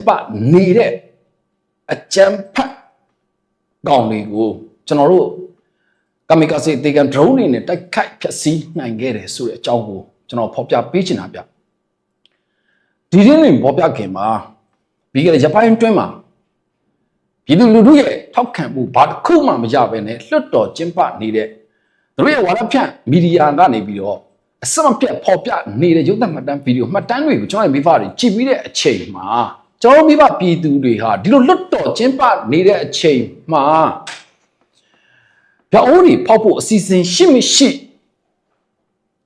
把你的真拍讲的个，就那罗，咱们讲是这个drone呢，在开拍摄那个的所谓照顾，就那跑标背景那边，第二呢跑标干嘛？比个日本人对嘛？比如路也他看不把口嘛没加呗呢，绿到真把你的，路也完了片，米利亚那那边哦。什么片跑片，你的就那么单 video， 么单位从来没法的，基本的钱嘛，就没法比度的哈，你都落到真把你的钱嘛，要我的跑步时间是不是？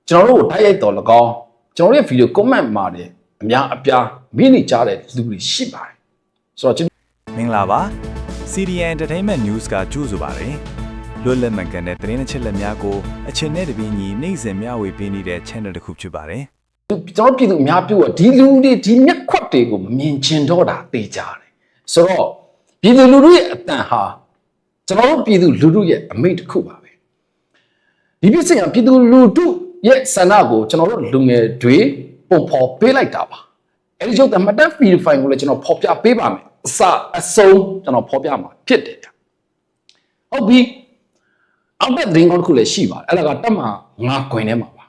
就我大爷到了高，就我 video comment 嘛的，面一边迷你家的路的失败，所以就。明啦ပါ CDN Entertainment News ကကြိုးဆိုပါတယ်လွတ်လပ်မှန်ကန်တဲ့သတင်းအချက်အလက်များကိုအချိန်နဲ့တပြေးညီနေ့စဉ်မျှဝေပေးနေတဲ့ channel တစ်ခုဖြစ်ပါတယ်ကျွန်တော်ပြည်သူအများပြောဒီလူတွေဒီမျက်ခွက်တွေကိုမမြင်ချင်တော့တာသိကြတယ်ဆိုတော့ပြည်သူလူထုရဲ့အတန်ဟာကျွန်တော်တို့ပြည်သူလူထုရဲ့အမိန့်တစ်ခုပါပဲဒီပြစ်စင်ကပြည်သူလူထုရဲ့ဆန္ဒကိုကျွန်တော်တို့လူငယ်တွေပုံဖော်ပေးလိုက်တာပါအဲဒီကြောင့်တမတ်ဖီဖိုင်ကိုလည်းကျွန်တော်ဖော်ပြပေးပါမယ်အစအဆုံးကျွန်တော်ဖော်ပြမှာဖြစ်တယ်ဗျဟုတ်ပြီအောက်တဲ့ဒင်းကောင်းတစ်ခုလည်းရှိပါတယ်အဲ့ဒါကတက်မှာငါခွင်ထဲမှာပါ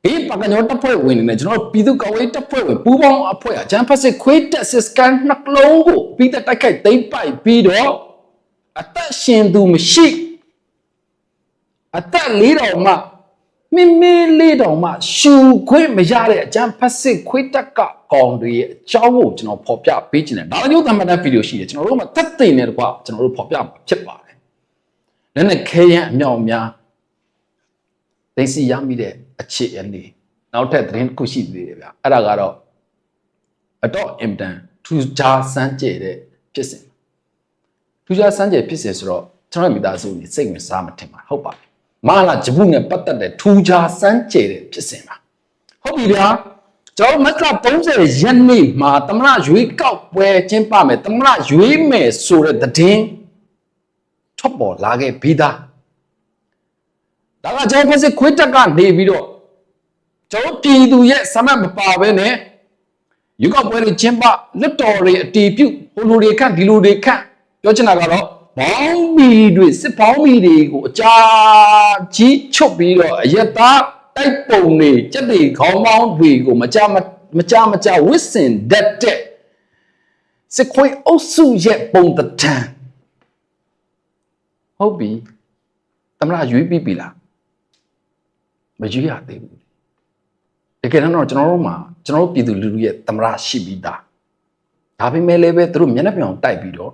ဒီပကညောတပ်ဖွဲ့ဝင်နေတယ်ကျွန်တော်ပြည်သူ့ကာကွယ်တပ်ဖွဲ့ဝင်ပူးပေါင်းအဖွဲ့အကြမ်းဖက်စစ်ခွေးတက်စစ်စကန်နှစ်လုံးကိုပြီးတဲ့တိုက်ခိုက်သိမ်းပိုက်ပြီးတော့အသက်ရှင်သူမရှိအသက်၄တောင်မှမိမိလေးတောင်မှရှူခွင့်မရတဲ့အကြမ်းဖက်စစ်ခွေးတက်ကကောင်တွေရဲ့အကြောင်းကိုကျွန်တော်ဖော်ပြပေးခြင်းတယ်ဒါမျိုးသမ္မတဗီဒီယိုရှိတယ်ကျွန်တော်တို့မှသက်သေနဲ့တကွာကျွန်တော်တို့ဖော်ပြမှာဖြစ်ပါတယ်လည်းနဲ့ခဲရန်အမြောက်များသိစီရမိတဲ့အခြေအနေနောက်ထပ်သတင်းတစ်ခုရှိသေးတယ်ဗျအဲ့ဒါကတော့အတော့အင်တန်ထူးခြားစမ်းကြဲတဲ့ဖြစ်စဉ်ထူးခြားစမ်းကြဲဖြစ်စဉ်ဆိုတော့ကျွန်တော်မိသားစုနေစိတ်ဝင်စားမှထင်ပါဟုတ်ပါမာလာဂျပူနဲ့ပတ်သက်တဲ့ထူးခြားစမ်းကြဲတဲ့ဖြစ်စဉ်ပါဟုတ်ပြီဗျာကျွန်တော်မတ်လ30ရက်နေ့မှာသမ္မတရွေးကောက်ပွဲကျင်းပမယ်သမ္မတရွေးမယ်ဆိုတဲ့သတင်းထွက်ပေါ်လာခဲ့ပြီးသားဒါကကျွန်တော်ဖြစ်ခွေးတက်ကနေပြီးတော့ကျွန်တော်ပြည်သူရဲ့ဆန္ဒမပါဘဲနဲ့ရွေးကောက်ပွဲတွေကျင်းပလက်တော်တွေအတီးပြုတ်ဟိုလူတွေခန့်ဒီလူတွေခန့်ပြောချင်တာကတော့ဘောင်းမီတွေစစ်ဘောင်းမီတွေကိုအကြာကြီးချုပ်ပြီးတော့အယက်သားတိုက်ပုံတွေစက်တွေခေါင်းပေါင်းတွေကိုမကြဝစ်စင်တတ်တဲ့စစ်ခွေးအုပ်စုရဲ့ပုံတထန်ဟုတ်ပြီသမ္မတရွေးပြီးပြီလားမရွေးရသေးဘူးတကယ်တော့ကျွန်တော်တို့ပြည်သူလူထုရဲ့သမ္မတရှိပြီးသားဒါပေမဲ့လည်းပဲသူတို့မျက်နှာပြောင်တိုက်ပြီးတော့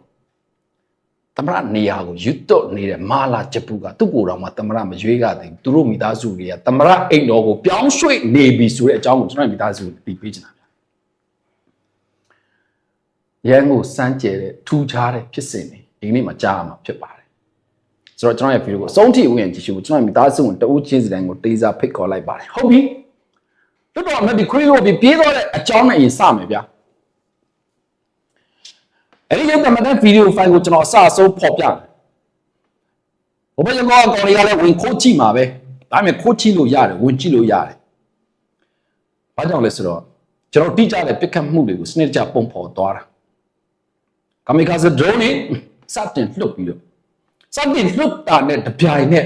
သမ္မတနေရာကိုရွတ်တော့နေတဲ့မာလာဂျပူကသူ့ကိုယ်တော်မှသမ္မတမရွေးရသေးဘူးသူတို့မိသားစုတွေကသမ္မတအိမ်တော်ကိုပြောင်းရွှေ့နေပြီဆိုတဲ့အကြောင်းကိုကျွန်တော်မိသားစုသိပေးချင်တာဗျရန်ကိုစမ်းကြဲတဲ့ထူးခြားတဲ့ဖြစ်စဉ်တွေဒီနေ့မှကြားရမှာဖြစ်ပါတယ်ဆိုတော့ကျွန်တော်ရဲ့ဗီဒီယိုကိုအဆုံးထိဝင်ကြည့်ရှုကျွန်တော်မိသားစုဝင်တဦးချင်းစီတိုင်းကိုတေးစားဖိတ်ခေါ်လိုက်ပါတယ်ဟုတ်ပြီတော်တော်မှဒီခရီးကိုပြေးသွားတဲ့အကြောင်းနဲ့အရင်စမယ်ဗျာအဲ့ဒီရုပ်သမတဲ့ဗီဒီယိုဖိုင်ကိုကျွန်တော်အစအဆုံးဖော်ပြတယ်ဘဘရောကောင်တွေကလည်းဝင်ခိုးကြည့်မှာပဲဒါပေမဲ့ခိုးကြည့်လို့ရတယ်ဝင်ကြည့်လို့ရတယ်ဘာကြောင့်လဲဆိုတော့ကျွန်တော်တိကျတဲ့ပြစ်ခတ်မှုတွေကိုစနစ်တကျပုံဖော်သွားတာကာမီကာဇဒရိုးနေစတင်လှုပ်ပြီးတော့စတင်လှုပ်တာနဲ့တပြိုင်နဲ့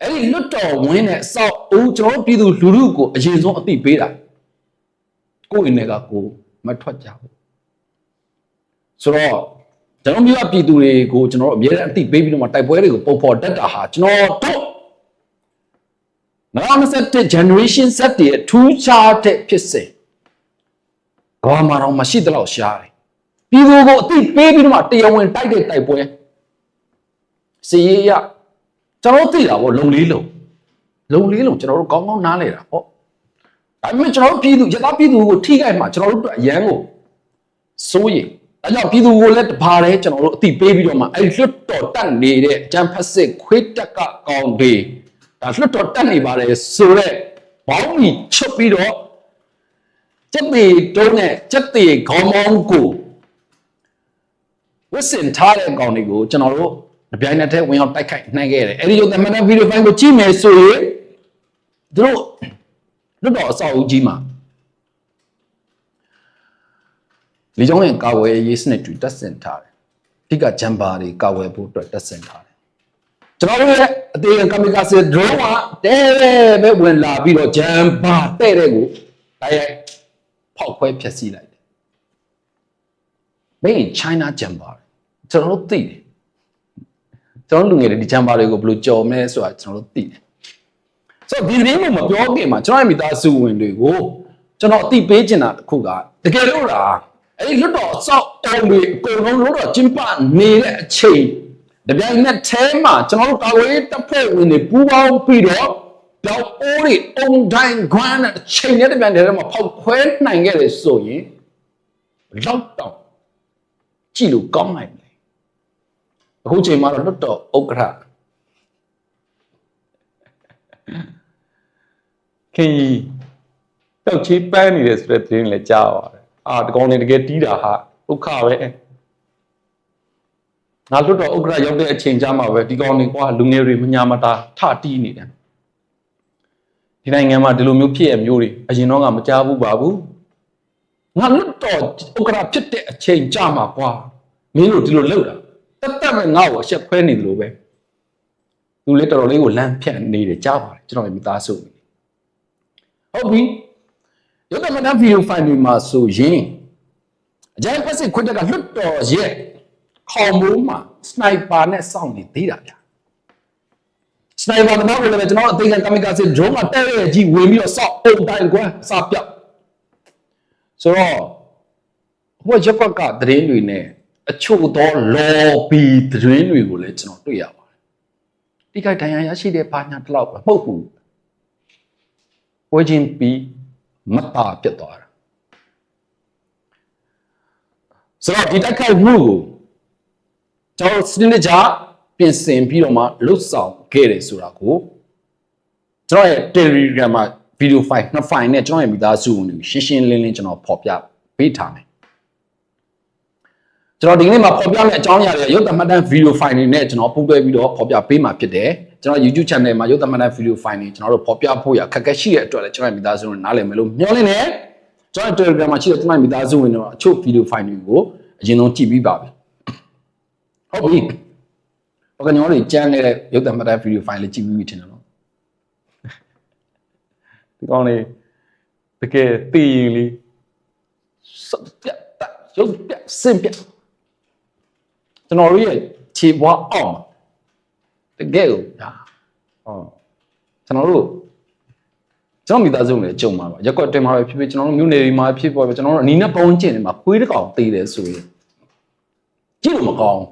အဲ့ဒီလွတ်တော်ဝင်းနဲ့အဆောက်အဦကျွန်တော်ပြည်သူလူထုကိုအရင်ဆုံးအသိပေးတာကိုယ့်အနေနဲ့ကကိုမထွက်ကြဘူးဆိုတော့ကျွန်တော်မျိုးပြည်သူတွေကိုကျွန်တော်အမြဲတမ်းအသိပေးပြီးတော့မှတိုက်ပွဲတွေကိုပုံဖော်တတ်တာဟာကျွန်တော်တို့97 generation set တွေအထူးခြားတဲ့ဖြစ်စဉ်ကဘာမှတော့မရှိသလောက်ရှားတယ်ပြည်သူကိုအသိပေးပြီးတော့မှတရားဝင်တိုက်တဲ့တိုက်ပွဲစီရရကျွန်တော်သိတာပေါ့လုံလေးလုံကျွန်တော်တို့ကောင်းကောင်းနားလဲတာပေါ့ဒါပေမဲ့ကျွန်တော်တို့ပြည်သူရသားပြည်သူကိုထိခိုက်မှကျွန်တော်တို့အရန်ကိုစိုးရိမ်ဒါကြောင့်ပြည်သူကိုလည်းတပါးလဲကျွန်တော်တို့အသိပေးပြီးတော့မှအဲ့လွတ်တော်တက်နေတဲ့အကြမ်းဖက်စစ်ခွေးတက်ကကောင်တွေဒါလွတ်တော်တက်နေပါတယ်ဆိုတော့ဘောင်းကြီးချုပ်ပြီးတော့စက်တွေတုံးနဲ့စက်တွေခေါင်းမောင်းကိုဝစ်စင်ထားတဲ့ကောင်တွေကိုကျွန်တော်တို့အပြိုင်နဲ့ထဲဝင်အောင်တိုက်ခိုက်နိုင်ခဲ့တယ်အဲ့ဒီလိုသမဏဗီဒီယိုဖိုင်ကိုကြည့်မယ်ဆိုရင်တို့လွတ်တော်အဆောက်အဦကြီးမှာ လေကြောင်းရဲ့ကာဝယ်ရေးစနစ်တွေတက်ဆင်ထားတယ်အဓိကဂျမ်ဘာတွေကာဝယ်ဖို့အတွက်တက်ဆင်ထားတယ်ကျွန်တော်တို့ရဲ့အသေးကမီကာဆယ် drone ကတဲပဲဝင်လာပြီးတော့ဂျမ်ဘာတဲ့တဲ့ကိုတိုက်ရိုက်ဖောက်ခွဲဖျက်ဆီးလိုက်တယ်မင်း China ဂျမ်ဘာကျွန်တော်တို့သိတယ်ကျွန်တော်လူငယ်တွေဒီဂျမ်ဘာတွေကိုဘယ်လိုကြော်မလဲဆိုတာကျွန်တော်တို့သိတယ်ဆိုတော့ဒီသတင်းကိုမပြောခင်မှာကျွန်တော်ရဲ့မိသားစုဝင်တွေကိုကျွန်တော်အသိပေးချင်တာတစ်ခုကတကယ်လို့လားအဲ့ဒီလွတ်တော်အစောက်တောင်းတွေအကုန်လုံးလို့တော့ကျင်းပနေတဲ့အချိန်တပြိုင်နက်တည်းမှာကျွန်တော်တို့ကာဝေးတပ်ဖွဲ့ဝင်တွေပူးပေါင်းပြီးတော့တောက်အိုးတွေအုံတိုင်းခွမ်းတဲ့အချိန်နဲ့တပြိုင်တည်းမှာဖောက်ခွဲနိုင်ခဲ့တယ်ဆိုရင်လောက်တော့ကြည့်လို့ကောင်းနိုင်တယ်အခုချိန်မှာတော့လွတ်တော်ဥက္ကဋ္ဌခင်ကြီးတောက်ချေးပန်းနေတယ်ဆိုတဲ့သတင်းလည်းကြားပါတယ်ဒီကောင်နေတကယ်တီးတာဟာဒုက္ခပဲငါလွတ်တော်ဥက္ကဋ္ဌရောက်တဲ့အချိန်ကြမှာပဲဒီကောင်နေကွာလူငယ်တွေမညာမတာထတီးနေတယ်ဒီနိုင်ငံမှာဒီလိုမျိုးဖြစ်ရမျိုးတွေအရင်တော့ကမကြားဘူးပါဘူးငါလွတ်တော်ဥက္ကဋ္ဌဖြစ်တဲ့အချိန်ကြမှာကွာမင်းတို့ဒီလိုလုပ်တာတက်မဲ့ငါ့ကိုအချက်ခွဲနေတယ်လို့ပဲသူလည်းတော်တော်လေးကိုလမ်းဖြတ်နေတယ်ကြားပါတယ်ကျွန်တော်မိသားစုဟုတ်ပြီရုပ်သံဗီဒီယိုဖိုင်တွေမှာဆိုရင်အကြမ်းဖက်စစ်ခွတ်တက်ကလွတ်တော်ရဲ့ခေါင်မိုးမှာစနိုက်ပါနဲ့စောင့်နေသေးတာဗျာစနိုက်ပါတော့လည်းကျွန်တော်အသေးခံကမီကာစစ် drone ကတက်ရဲ့ကြီးဝင်ပြီးတော့စောင့်အုံတိုင်းကွာအစာပြောက်ဆိုတော့ဟိုရက်ကွက်ကသတင်းတွေနဲ့အချို့သော lobby သတင်းတွေကိုလည်းကျွန်တော်တွေ့ရပါတယ်တိကျဒဏ်ရာရရှိတဲ့ဘာညာတလောက်မဟုတ်ဘူးဝေချင်းပြီးမတာပြတ်သွားတာဆိုတော့ဒီတိုက်ခိုက်မှုကိုကျွန်တော်စနစ်ကြပြင်ဆင်ပြီးတော့မှလှုပ်ဆောင်ခဲ့တယ်ဆိုတာကိုကျွန်တော်ရဲ့ Telegram မှာ video file နှစ် file နဲ့ကျွန်တော်ရဲ့မိသားစုဝင်တွေရှင်းရှင်းလင်းလင်းကျွန်တော်ဖော်ပြပေးထားမယ်ကျွန်တော်ဒီနေ့မှာဖော်ပြမယ့်အကြောင်းအရာတွေရုပ်သံမှတ်တမ်း video file တွေနဲ့ကျွန်တော်ပို့တွဲပြီးတော့ဖော်ပြပေးမှာဖြစ်တယ်ကျွန်တော် YouTube channel မှာရုပ်သံမှတ်တမ်း video file တွေကျွန်တော်တို့ဖော်ပြဖို့ရအခက်အခဲရှိတဲ့အတွက်လည်းကျွန်တော်ရဲ့မိသားစုဝင်နားလည်မယ်လို့မျှော်လင့်တယ်ကျွန်တော် Telegram မှာရှိတဲ့ကျွန်တော်ရဲ့မိသားစုဝင်တွေအချို့ video file တွေကိုအရင်ဆုံးကြည့်ပြီးပါပြီဟုတ်ပြီဘာကညောတွေကြမ်းနေတဲ့ရုပ်သံမှတ်တမ်း video file လေးကြည့်ပြီးပြီထင်တယ်နော်ဒီကောင်းလေးတကယ်တည်ရင်လေးစပြတ်ရုပ်ပြတ်စင်ပြတ်ကျွန်တော်တို့ရဲ့ခြေပွားအောင်တကယ်ကိုဒါကျွန်တော်မိသားစုနဲ့ကြုံမှာပါရက်ကွက်တင်မှာပဲဖြစ်ဖြစ်ကျွန်တော်တို့မြို့နယ်တွေမှာဖြစ်ပေါ်ပဲကျွန်တော်တို့အနီးနဲ့ပေါင်းကျင်နေမှာခွေးတစ်ကောင်သေးတယ်ဆိုရင်ကြည့်လို့မကောင်း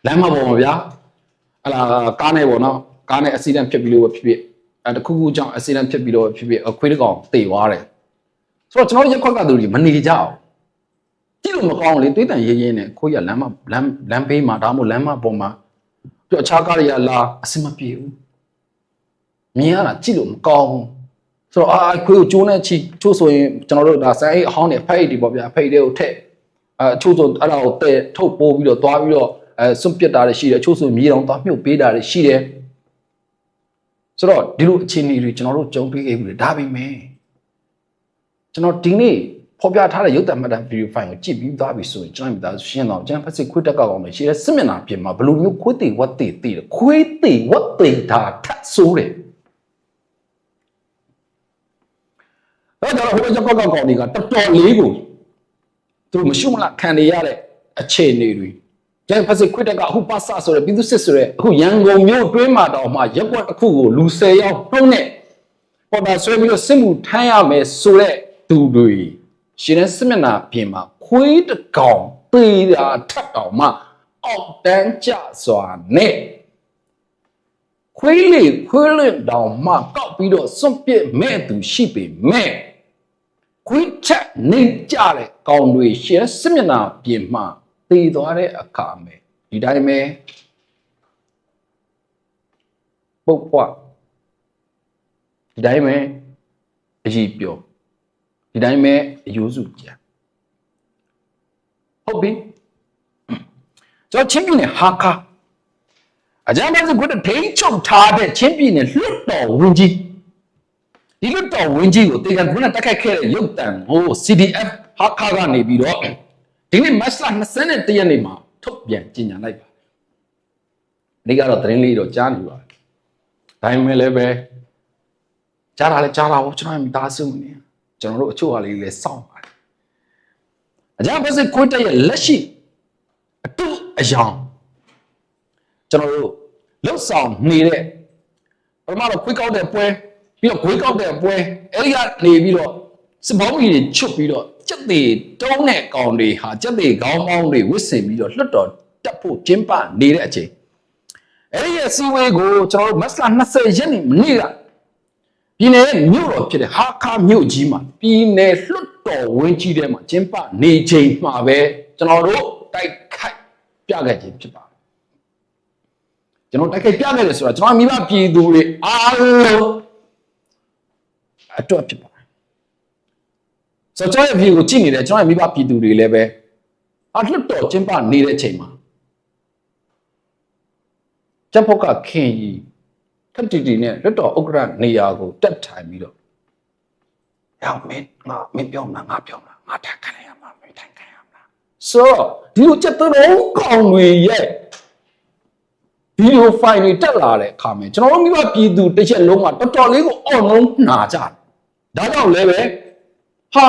လမ်းမပေါ်မှာဗျာအလားကားနဲ့ပေါ့နော်ကားနဲ့အက်ဆီဒန့်ဖြစ်ပြီးလို့ဖြစ်ဖြစ်တခုခုကြောင့်အက်ဆီဒန့်ဖြစ်ပြီးတော့ဖြစ်ဖြစ်ခွေးတစ်ကောင်သေသွားတယ်ဆိုတော့ကျွန်တော်တို့ရက်ကွက်ကသူတွေမနေကြအောင်ကြည့်လို့မကောင်းလေတွေးတန်ရဲရဲနဲ့ခွေးရလမ်းဘေးမှာဒါမှမဟုတ်လမ်းမပေါ်မှာပြအခြားကားတွေကလာအဆင်မပြေဘူးမြင်ရတာကြည့်လို့မကောင်းဘူးဆိုတော့ခွေးကိုကျိုးနဲ့ချိချိုးဆိုရင်ကျွန်တော်တို့ဒါဆန်အိတ်အဟောင်းနဲ့ဖိတ်ဒီပေါ့ဗျာဖိတ်တွေကိုထည့်ချိုးဆိုအဲ့ဒါကိုတဲ့ထုတ်ပိုးပြီးတော့သွားပြီးတော့စွန့်ပစ်တာတွေရှိတယ်ချိုးဆိုမြေတောင်သွားမြုပ်ပေးတာတွေရှိတယ်ဆိုတော့ဒီလိုအခြေအနေတွေကျွန်တော်တို့ကြုံတွေ့ခဲ့ဘူးလေဒါပေမဲ့ကျွန်တော်ဒီနေ့ဖော်ပြထားတဲ့ရုပ်သံမှတ်တမ်း video file ကိုကြည့်ပြီးသားပြီဆိုရင်ကျွန်တော်မိသားစုရှင်းတော့ကျန်ဖက်စစ်ခွေးတက်ကောင်းတယ်ရှိတဲ့စစ်မျက်နှာပြင်မှာဘယ်လိုမျိုးခွေးတေဝတ်တေတယ်ခွေးတေဝတ်တေတာထပ်ဆိုးတယ်အဲ့တော့ဟိုကြောက်ကောင်းတွေကတော်တော်လေးကိုသူမရှုမလားခံနေရတဲ့အခြေအနေတွေကျန်ဖက်စစ်ခွေးတက်ကအခုပါဆာဆိုတဲ့ပြည်သူစစ်ဆိုတဲ့အခုရန်ကုန်မြို့တွင်းမှာတော့မှရက်ွက်တစ်ခုကိုလူ10ယောက်နှုတ်နဲ့ပေါ်တာဆွဲပြီးတော့စစ်မှုထမ်းရမယ်ဆိုတဲ့သူတွေရှင်တဲ့စစ်မျက်နှာပြင်မှာခွေးတကောင်သေးတာထပ်တောင်မှအောက်တန်းကျစွာနဲ့ခွေးလေးတောင်မှကောက်ပြီးတော့စွန့်ပစ်မဲ့သူရှိပေမဲ့ခွေးချက်နေကြတဲ့ကောင်တွေရှင်စစ်မျက်နှာပြင်မှာသေသွားတဲ့အခါမှာဒီတိုင်းပဲပုတ်ပွားဒီတိုင်းပဲအကြီးပြောဒီတိုင်းပဲအယိုးစုကြဟုတ်ပြီကျွန်တော်ချင်းပြည်နယ်ဟာခါအကြမ်းဖက်စစ်ခွတ်ထိန်းချုပ်ထားတဲ့ချင်းပြည်နယ်လွတ်တော်ဝင်ကြီး ဒီလွတ်တော်ဝင်ကြီးကိုတေကန်ခုနတက်ခတ်ခဲ့တဲ့ရုပ်တံကို CDF ဟာခါကနေပြီးတော့ဒီနေ့မတ်လ21ရက်နေ့မှာထုတ်ပြန်ကြေညာလိုက်ပါတယ်ဒီကတော့သတင်းလေးတော့ကြားနေပါတယ်ဒါပေမဲ့လည်းပဲကြားတာလည်းကြားတာပေါ့ကျွန်တော်မိသားစုနေကျွန်တော်တို့အချို့ဟာလေးလည်းစောင့်ပါတယ်အကြမ်းဖက်စစ်ခွတ်တဲ့လက်ရှိအတူအယောင်ကျွန်တော်တို့လှုပ်ဆောင်နေတဲ့ပထမတော့ခွေးကောက်တဲ့ပွဲပြီးတော့ခွေးကောက်တဲ့ပွဲအဲ့ဒီကနေပြီးတော့စပေါင်းကြီးတွေချွတ်ပြီးတော့စက်သေးတုံးတဲ့ကောင်တွေဟာစက်သေးခေါင်းပေါင်းတွေဝစ်စင်ပြီးတော့လွတ်တော်တက်ဖို့ကျင်းပနေတဲ့အချိန်အဲ့ဒီရဲ့စီဝေးကိုကျွန်တော်တို့မတ်လ20ရက်နေ့မနေ့ကပြည်နယ်မြို့တော်ဖြစ်တဲ့ဟာခါမြို့ကြီးမှာပြည်နယ်လွတ်တော်ဝင်ကြီးထဲမှာကျင်းပနေချိန်မှာပဲကျွန်တော်တို့တိုက်ခိုက်ပြခဲ့ခြင်းဖြစ်ပါတယ်ကျွန်တော်တိုက်ခိုက်ပြခဲ့တယ်ဆိုတာကျွန်တော်မိဘပြည်သူတွေအားလုံးအတွက်ဖြစ်ပါတယ်ဆိုတော့ကျွန်တော်ရဲ့ဗီဒီယိုကိုကြည့်နေတဲ့ကျွန်တော်ရဲ့မိဘပြည်သူတွေလည်းပဲလွတ်တော်ကျင်းပနေတဲ့အချိန်မှာကျပ်ဖို့ကခင်ကြီးခက်တီတီနဲ့လွတ်တော်ဥက္ကဋ္ဌနေရာကိုတက်ထိုင်ပြီးတော့ရောက်မင်းပြောမှာငါပြောမှာငါထိုင်ခံရမှာမင်းထိုင်ခံရမှာဆိုတော့ဒီလိုချက်သုံးကောင်တွေရဲ့ဗီဒီယိုဖိုင်တွေတက်လာတဲ့အခါမှာကျွန်တော်တို့မိဘပြည်သူတစ်ချက်လုံးကတော်တော်လေးကိုအော်လုံးနာကြတယ်ဒါကြောင့်လည်းပဲဟာ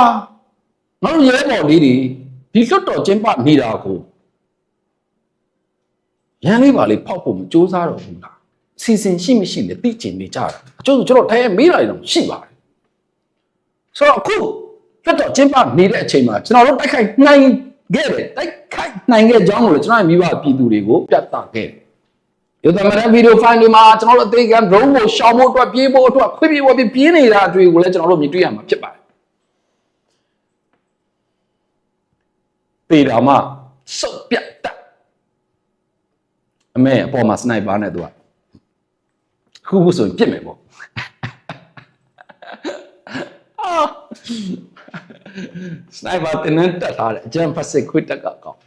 ငါတို့ရဲဘော်လေးတွေဒီလွတ်တော်ကျင်းပနေတာကိုရန်လေးပါလေးဖောက်ဖို့မကြိုးစားတော့ဘူးလားစီစဉ်ရှိမရှိလဲသိကျင်နေကြတာအကျိုးကျွန်တော်တိုင်းမေးတာတွေတော့ရှိပါတယ်ဆိုတော့အခုလွတ်တော်ကျင်းပနေတဲ့အချိန်မှာကျွန်တော်တို့တိုက်ခိုက်နိုင်ခဲ့တယ်တိုက်ခိုက်နိုင်ခဲ့ကြောင်းကိုလည်းကျွန်တော်မိဘပြည်သူတွေကိုပြသခဲ့တယ်ရုပ်သံဗီဒီယိုဖိုင်တွေမှာကျွန်တော်တို့အသေးက drone ကိုရှောင်ဖို့အတွက်ပြေးဖို့အတွက်ခွေးပြေးဖို့ပြေးနေတာအတွေ့ကိုလည်းကျွန်တော်တို့မြင်တွေ့ရမှာဖြစ်ပါတယ်ပေတာမှစုပ်ပြတ်တအမေအပေါ်မှာစနိုက်ပါနဲ့သူကခုခုဆိုရင်ပြစ်မယ်ပေါ့စနိုက်ပါတင်နဲ့တက်ထားတယ်အကျန်းဖတ်စစ်ခွတ်တက်ကကောင်း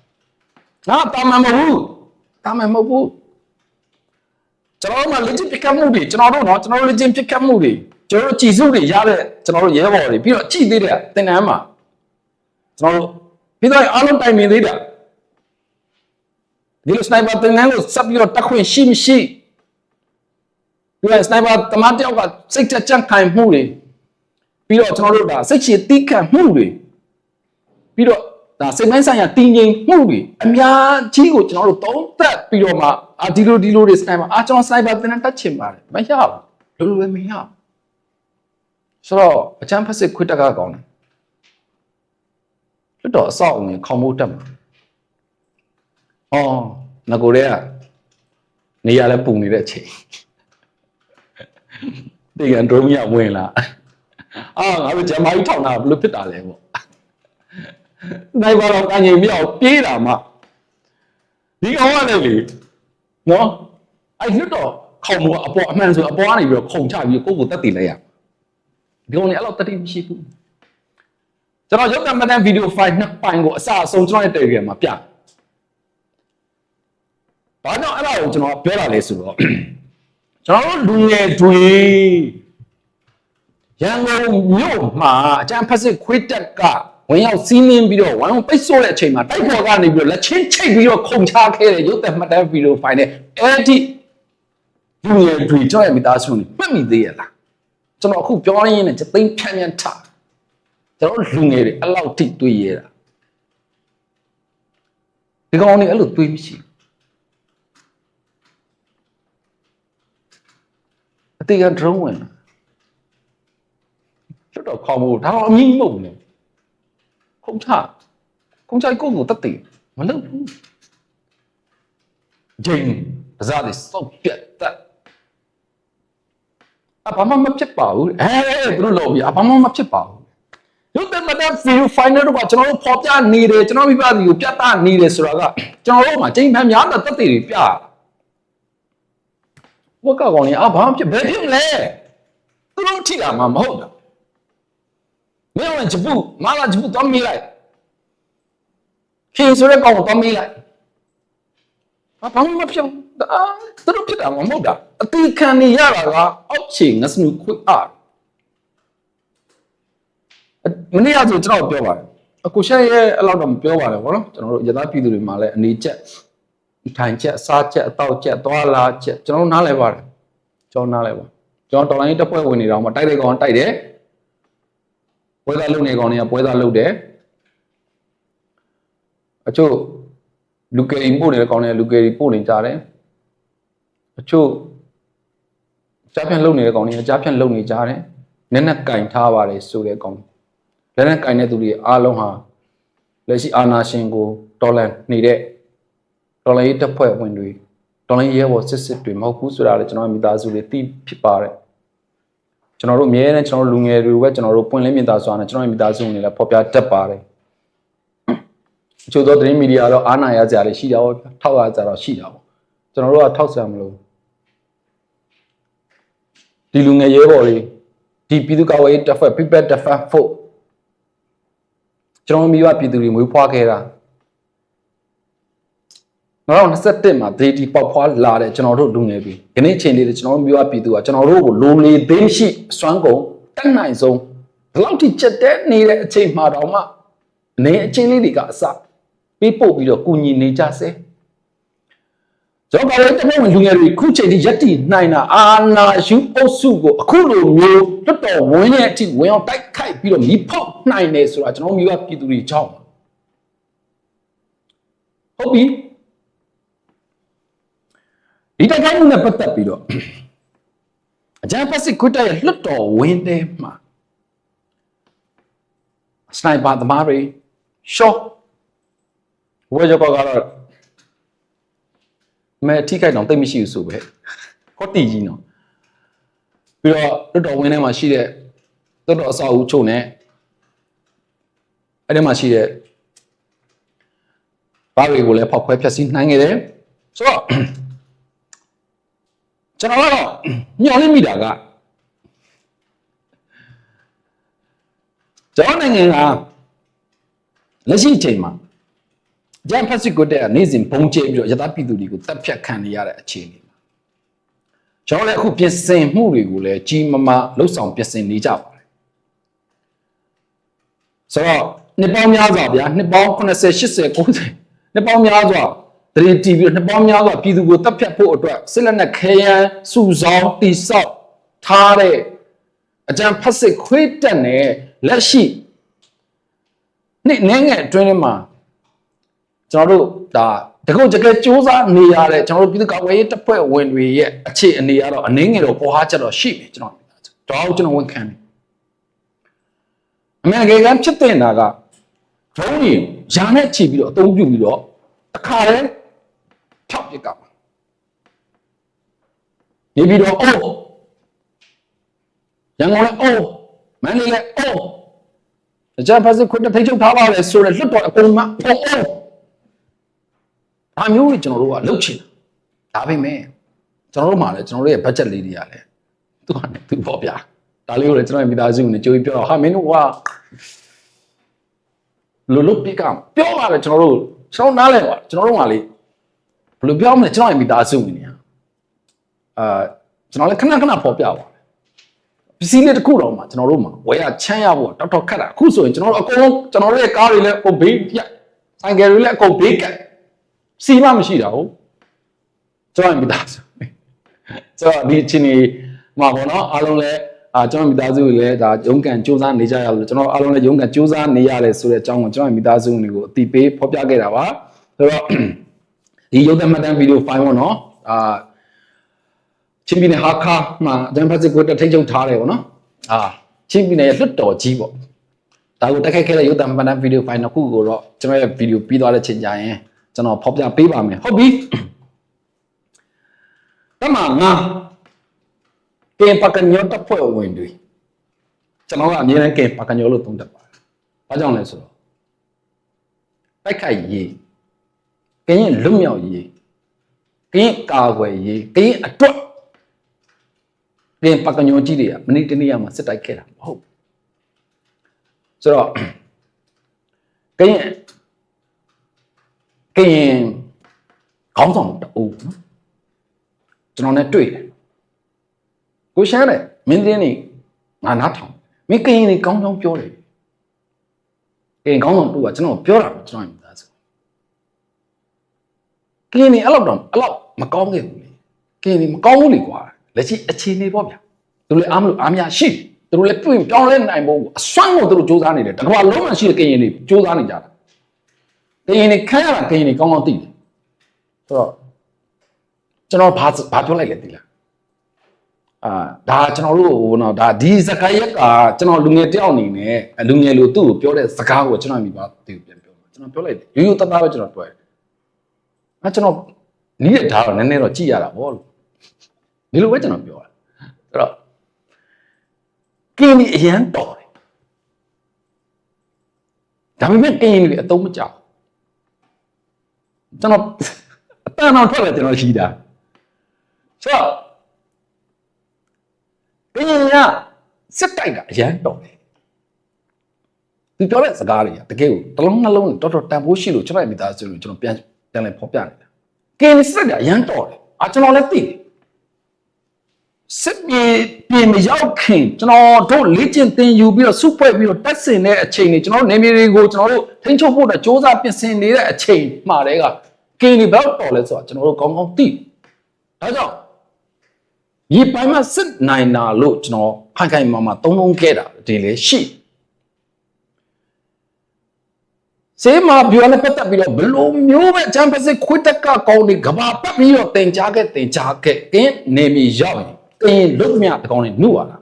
ငါတာမမဟုတ်ဘူးကျွန်တော်တို့မှာ legit ပြတ်ခတ်မှုတွေကျွန်တော်တို့ legit ပြတ်ခတ်မှုတွေကျွန်တော်တို့ကြည်စုတွေရတဲ့ကျွန်တော်တို့ရဲဘော်တွေပြီးတော့ကြည်သေးတယ်တင်တန်းမှာကျွန်တော်တို့ပြီးတော့အားလုံးတိုင်ပင်သေးတာဒီလို sniper တင်တန်းကိုစပ်ပြီးတော့တက်ခွင့်ရှိမရှိဒီလို sniper တမန်တယောက်ကစိတ်ကြံ့ခိုင်မှုတွေပြီးတော့ကျွန်တော်တို့ဒါစိတ်ချတီးခတ်မှုတွေပြီးတော့ဒါစိတ်ပိုင်းဆိုင်ရာတည်ငြိမ်မှုတွေအများကြီးကိုကျွန်တော်တို့သုံးသပ်ပြီးတော့မှဒီလိုတွေ sniper ကျွန်တော် sniper တင်တန်းတက်ချင်ပါတယ်မရဘူးလိုပဲမရဘူးဆိုတော့အချမ်းဖက်စစ်ခွတ်တက်ကကောင်းတယ်လွတ်တော်အဆောက်အဦခေါင်းမိုးတက်မှာငကိုတဲ့ကနေရာလဲပူနေတဲ့အချိန်တေကန်ဒရုန်းရဝင်လာငါတို့ဂျမကြီးထောင်တာဘယ်လိုဖြစ်တာလဲပေါ့နိုင်ပါတော့ကငြိမ်မြောက်ပြေးတာမှဒီကောင်ကလည်းလေနော်လွတ်တော်ခေါင်းမိုးအပေါ်အမှန်ဆိုအပေါ်ကနေပြီးတော့ခုန်ချပြီးကိုယ့်ကိုတက်တည်လိုက်ရဒီကောင်လည်းအဲ့လိုတတိမရှိဘူးကျွန်တော်ရုပ်သံမှတ်တမ်းဗီဒီယိုဖိုင်နှစ်ပိုင်ကိုအစအဆုံးကျွန်တော်ရဲ့ Telegram မှာပြဘာကြောင့်အဲ့ဒါကိုကျွန်တော်ပြောတာလဲဆိုတော့ကျွန်တော်တို့လူငယ်တွေရန်ကုန်မြို့မှာအကြမ်းဖက်စစ်ခွေးတက်ကဝင်ရောက်စီးနင်းပြီးတော့ဝိုင်းဝန်းပိတ်ဆို့တဲ့အချိန်မှာတိုက်ပေါ်ကနေပြီးတော့လက်ချင်းချိတ်ပြီးတော့ခုန်ချခဲ့တဲ့ရုပ်သံမှတ်တမ်းဗီဒီယိုဖိုင်နဲ့အဲ့ဒီလူငယ်တွေကျွန်တော်ရဲ့မိသားစုတွေမှတ်မိသေးရလားကျွန်တော်အခုပြောရင်းနဲ့သိမ်းဖြန်းဖြန်းထားကျွန်တော်လူငယ်တွေအဲ့လောက်ထိတွေးရတာဒီကောင်တွေအဲ့လိုတွေးမရှိအတေက drone ဝင်လွတ်တော်ခေါင်းမို့ဒါတော့အမြင့်မဟုတ်ဘူးလေခုံချကိုကိုတက်တယ်မလုပ်ဘူးဂျင်းဇာတ်စောက်ပြတ်တက်ဘာမှမဖြစ်ပါဘူးသူတို့လို့ဘာမှမဖြစ်ပါဘူးရုပ်သံမှတ်တမ်းဗီဒီယိုဖိုင်တွေကကျွန်တော်တို့ပေါ်ပြနေတယ်ကျွန်တော်မိဘတွေကိုပြသနေတယ်ဆိုတာကကျွန်တော်တို့မှာချိန်မှန်များတဲ့တက်တွေပြဝက်ကောင်လေးဘာမှဖြစ်ဘယ်ဖြစ်မလဲသူတို့ထိတာမှမဟုတ်တာမင်းဝင်ဂျပူမာလာဂျပူတော့မေးလိုက်ခင်ဆိုတဲ့ကောင်ကိုတော့မေးလိုက်ဘာမှမဖြစ်သူတို့ဖြစ်တာမှမဟုတ်တာအတိခံနေရတာကအောက်ခြေငစနူခွေအား မနေ့ကဆိုကျွန်တော်ပြောပါတယ်အခုရှက်ရဲ့အဲ့လောက်တော့မပြောပါနဲ့ဗောနော်ကျွန်တော်တို့ရသားပြည်သူတွေမှာလည်းအနေချက်ထိုင်ချက်အစားချက်အတော့ချက်သွားလာချက်ကျွန်တော်နားလဲပါတယ်ကျွန်တော်နားလဲပါကျွန်တော်တော်လိုင်းတက်ပွဲဝင်နေတော့မှတိုက်တဲ့ကောင်တိုက်တယ်ပွဲသားလုပ်နေကောင်တွေကပွဲသားလုပ်တယ်အချို့လူကယ်ပို့နေတဲ့ကောင်တွေကလူကယ်ပို့နေကြတယ်အချို့ကြားဖြန့်လုပ်နေတဲ့ကောင်တွေကကြားဖြန့်လုပ်နေကြတယ်နက်နက်ကင်ထားပါတယ်ဆိုတဲ့ကောင်လက်နက်ကင်တဲ့သူတွေအားလုံးဟာလက်ရှိအာဏာရှင်ကိုတော်လှန်နေတဲ့တော်လှန်ရေးတပ်ဖွဲ့ဝင်တွေတော်လှန်ရေးရဲဘော်စစ်တွေမဟုတ်ဘူးဆိုတာလည်းကျွန်တော်မိသားစုတွေသိဖြစ်ပါတယ်ကျွန်တော်တို့အမြဲတမ်းကျွန်တော်တို့လူငယ်တွေပဲကျွန်တော်တို့ပွင့်လင်းမြင်သာစွာနဲ့ကျွန်တော်မိသားစုတွေလည်းဖော်ပြတတ်ပါတယ်အချို့သောသတင်းမီဒီယာတော့အားနာရကြတယ်ရှိတာပေါ့ထောက်ရကြတော့ရှိတာပေါ့ကျွန်တော်တို့ကထောက်ဆံမလို့ဒီလူငယ်ရဲဘော်တွေဒီပြည်သူ့ကာကွယ်ရေးတပ်ဖွဲ့ People Defense Force ကျွန်တော်မျိုးပြည်သူတွေမွေးဖွားခဲ့တာ2021မှာဒေတီပေါက်ဖွားလာတဲ့ကျွန်တော်တို့လူငယ်တွေဒီနေ့ချိန်လေးကျွန်တော်မျိုးပြည်သူကကျွန်တော်တို့ကိုလိုလေသိမ်းရှိအစွမ်းကုန်တက်နိုင်ဆုံးဘယ်လောက်ထိချက်တဲ့နေတဲ့အချိန်မှာတော့မှအနေအချင်းလေးတွေကအစပေးပို့ပြီးတော့ကုညီနေကြစေကျွန်တော်လည်းတမန်လူငယ်တွေခုချိန်ထိရက်တီနိုင်တာအာနာယူအုပ်စုကိုအခုလိုမျိုးတော်တော်ဝင်းရဲ့အထိဝင်အောင်တိုက်ခိုက်ပြီးတော့မိဖောက်နိုင်နေဆိုတာကျွန်တော်မျိုးပြည်သူတွေကြောက်ဟုတ်ပြီဒီတိုက်ခိုက်မှုနဲ့ပတ်သက်ပြီးတော့အကြမ်းဖက်စစ်ခွတ်ရဲ့လွတ်တော်ဝင်းထဲမှာစနိုက်ပါသမားတွေရှော့ဝေကြောကတော့မဲထိခိုက်တော့တိတ်မရှိဘူးဆိုပဲကောတီကြီးနော်ပြီးတော့လွတ်တော်ဝင်းထဲမှာရှိတဲ့လွတ်တော်အဆောက်အဦချုံနဲ့အဲ့ဒီမှာရှိတဲ့ဘာတွေကိုလည်းဖောက်ခွဲဖျက်ဆီးနိုင်ခဲ့တယ်ဆိုတော့ကျွန်တော်ကတော့ညှော်လင့်မိတာကကျွန်တော်နိုင်ငံကလက်ရှိအချိန်မှာဂျမ်ဖက်စစ်ကိုတဲ့နေ့စဉ်ပုံကျဲပြီးတော့ရသပြည်သူတွေကိုတပ်ဖြတ်ခံနေရတဲ့အခြေအနေမှာကျွန်တော်လည်းအခုပြင်ဆင်မှုတွေကိုလည်းကြီးမားမားလှုပ်ဆောင်ပြင်ဆင်နေကြပါတယ်ဆိုတော့နှစ်ပေါင်းများစွာဗျာနှစ်ပေါင်း80 80 90နှစ်ပေါင်းများစွာတရင်တီးပြီးနှစ်ပေါင်းများစွာပြည်သူကိုတပ်ဖြတ်ဖို့အတွက်စစ်လက်နက်ခဲယမ်းစုဆောင်းတိဆောက်ထားတဲ့အဂျမ်ဖက်စစ်ခွေးတက်နဲ့လက်ရှိနှစ်ငယ်အတွင်းမှာကျွန်တော်တို့ဒါတကုတ်တကယ်စူးစမ်းနေရတဲ့ကျွန်တော်တို့ပြည်သူ့ကာကွယ်ရေးတပ်ဖွဲ့ဝင်တွေရဲ့အခြေအနေကတော့အနေငယ်တော့ပေါ်ဟာချက်တော့ရှိပြီကျွန်တော်ဝန်ခံတယ်အမေရိကန်ဖြစ်တဲ့နာကဒရုန်းကြီးရာနဲ့ချီပြီးတော့အသုံးပြုပြီးတော့အခါလဲဖြောက်ပစ်ကမှာနေပြီးတော့အိုးရန်ကုန်လဲအိုးမန္တလေးလဲအိုးအကြမ်းဖက်စစ်ခွင့်ထိတ်ချုပ်ထားပါလေဆိုတော့လွတ်တော်အကုန်မှအိုးဒါမျိုးတွေကျွန်တော်တို့ကလှုပ်ချင်တာဒါပေမဲ့ကျွန်တော်တို့မှာလည်းကျွန်တော်တို့ရဲ့ budget လေးတွေရတယ်သူကလည်းသူပေါ့ဗျာဒါလေးကိုလည်းကျွန်တော်ရဲ့မိသားစုနဲ့ကြိုးပြီးပြောတော့ဟာမင်းတို့ကလုပြကပြောပါတယ်ကျွန်တော်နားလဲပါကျွန်တော်တို့ကလေဘယ်လိုပြောမလဲကျွန်တော်ရဲ့မိသားစုဝင်နေကျွန်တော်လည်းခဏပေါ်ပြပါပစ္စည်းလေးတစ်ခုတော့မှကျွန်တော်တို့မှာဝယ်ရချမ်းရဖို့တော်တော်ခက်တာအခုဆိုရင်ကျွန်တော်တို့အကုန်လုံးကျွန်တော်တို့ရဲ့ကားတွေလည်းအကုန်ဘေးပြဆိုင်ကယ်တွေလည်းအကုန်ဘေးကတ်စီမမရှိတာဟုတ်ကျွန်တော်မိသားစုဆိုတော့ဒီချင်းနေမှာပေါ့နော်အားလုံးလည်းကျွန်တော်မိသားစုတွေလည်းဒါရုန်းကန်စူးစမ်းနေကြရလို့ကျွန်တော်အားလုံးလည်းရုန်းကန်စူးစမ်းနေရတယ်ဆိုတဲ့အကြောင်းကိုကျွန်တော်မိသားစုတွေကိုအတိပေးဖော်ပြခဲ့တာပါဆိုတော့ဒီရုပ်သံမှတ်တမ်းဗီဒီယိုဖိုင်ပေါ့နော်ချင်းပြည်နယ်ဟာခါမှာဂျမ်ဖက်စစ်ကိုထိတ်ချုပ်ထားတယ်ပေါ့နော်ချင်းပြည်နယ်ရဲ့လွတ်တော်ကြီးပေါ့ဒါကိုတက်ခိုက်ခဲ့တဲ့ရုပ်သံမှတ်တမ်းဗီဒီယိုဖိုင်တစ်ခုကိုတော့ကျွန်တော်ရဲ့ဗီဒီယိုပြီးသွားတဲ့ချိန်ကြရင်ကျွန်တော်ဖော်ပြပေးပါမယ်ဟုတ်ပြီတမငါကင်ပကညောတပ်ဖွဲ့ဝင်တွေကျွန်တော်ကအမြဲတမ်းကင်ပကညောလို့သုံးတတ်ပါတယ်ဘာကြောင့်လဲဆိုတော့တိုက်ခိုက်ရေးကင်ရဲ့လွတ်မြောက်ရေးကင်ကာကွယ်ရေးကင်အတွက်ကင်ပကညောကြီးတွေကမနေ့တနေ့မှစစ်တိုက်ခဲ့တာမဟုတ်ဆိုတော့ကင်ခေါင်းဆောင်တူနော်ကျွန်တော်နဲ့တွေ့တယ်ကိုရှားတယ်မင်းတင်းနေငါနားထောင်မင်းကရင်နေကောင်းကောင်းပြောတယ် ကင်ကောင်းဆောင်တူကကျွန်တော်ပြောတာကျွန်တော်မိသားစုကင်းနေအဲ့လောက်မကောင်းခဲ့ဘူးလေကင်းနေမကောင်းဘူးလေကွာလက်ရှိအခြေအနေပေါ့ဗျာသူလည်းအားမလို့အားများရှိသူတို့လည်းပြင်ပြောင်းလဲနိုင်ဖို့အစွမ်းကိုသူတို့စူးစမ်းနေတယ်တကဘာလုံးမှရှိတဲ့ကင်းရင်တွေစူးစမ်းနေကြတာကင်းရင်တွေခန်းရတာကင်းရင်တွေကောင်းကောင်းသိတယ်ဆိုတော့ကျွန်တော်ဘာပြောလိုက်လဲသိလားဒါကျွန်တော်တို့ဟိုတော့ဒါဒီစကားရက်ကကျွန်တော်လူငယ်တယောက်အနေနဲ့လူငယ်လို့သူ့ကိုပြောတဲ့စကားကိုကျွန်တော်မိပါသူ့ကိုပြန်ပြောမှာကျွန်တော်ပြောလိုက်တယ်ရိုးရိုးသားသားပဲကျွန်တော်ပြောတယ်ကျွန်တော်နီးရထားတော့နည်းနည်းတော့ကြည့်ရတာဗောလို့ဒီလိုပဲကျွန်တော်ပြောတာအဲ့တော့ကင်းဒီအရန်တော်တယ်ဒါပေမဲ့ကင်းဒီအသုံးမကျကျွန်တော်အတန်းအောင်ထွက်လာကျွန်တော်ရှိတာဆိုတော့ကင်းကစက်တိုက်ကအရန်တော်တယ်ဒီပြောတဲ့စကားတွေကတကယ်ကိုတစ်လုံးနှလုံးတော်တော်တန်ဖိုးရှိလို့ကျွန်တော်မိသားစုလို့ကျွန်တော်ပြန်လဲဖော်ပြနေတာကင်းစက်ကအရန်တော်တယ်ကျွန်တော်လည်းသိတယ်စစ်ပြေမရောက်ခင်ကျွန်တော်တို့လေ့ကျင့်သင်ယူပြီးတော့စုဖွဲ့ပြီးတော့တက်ဆင်တဲ့အချိန်တွေကျွန်တော်တို့နေမြေတွေကိုကျွန်တော်တို့ထိန်းချုပ်ဖို့အတွက်စ조사ပြင်ဆင်နေတဲ့အချိန်မှာတည်းကကင်းဒီဘယ်တော့တော်လဲဆိုတော့ကျွန်တော်တို့ကောင်းကောင်းသိဒါကြောင့်ဒီပိုင်းမှာစစ်နိုင်တာလို့ကျွန်တော်ခိုင်မာသုံးလုံးခဲ့တာဒီလေရှိစေမာပြောနဲ့ပတ်သက်ပြီးတော့ဘလို့မျိုးပဲချမ်ပစစ်ခွေးတက်ကကောင်းနေကဘာပတ်ပြီးတော့တင်ကြားခဲ့ကင်းနေမီရောက်ရင်ကင်းလုတ်မြတကောင်နေနှုတ်ရတာ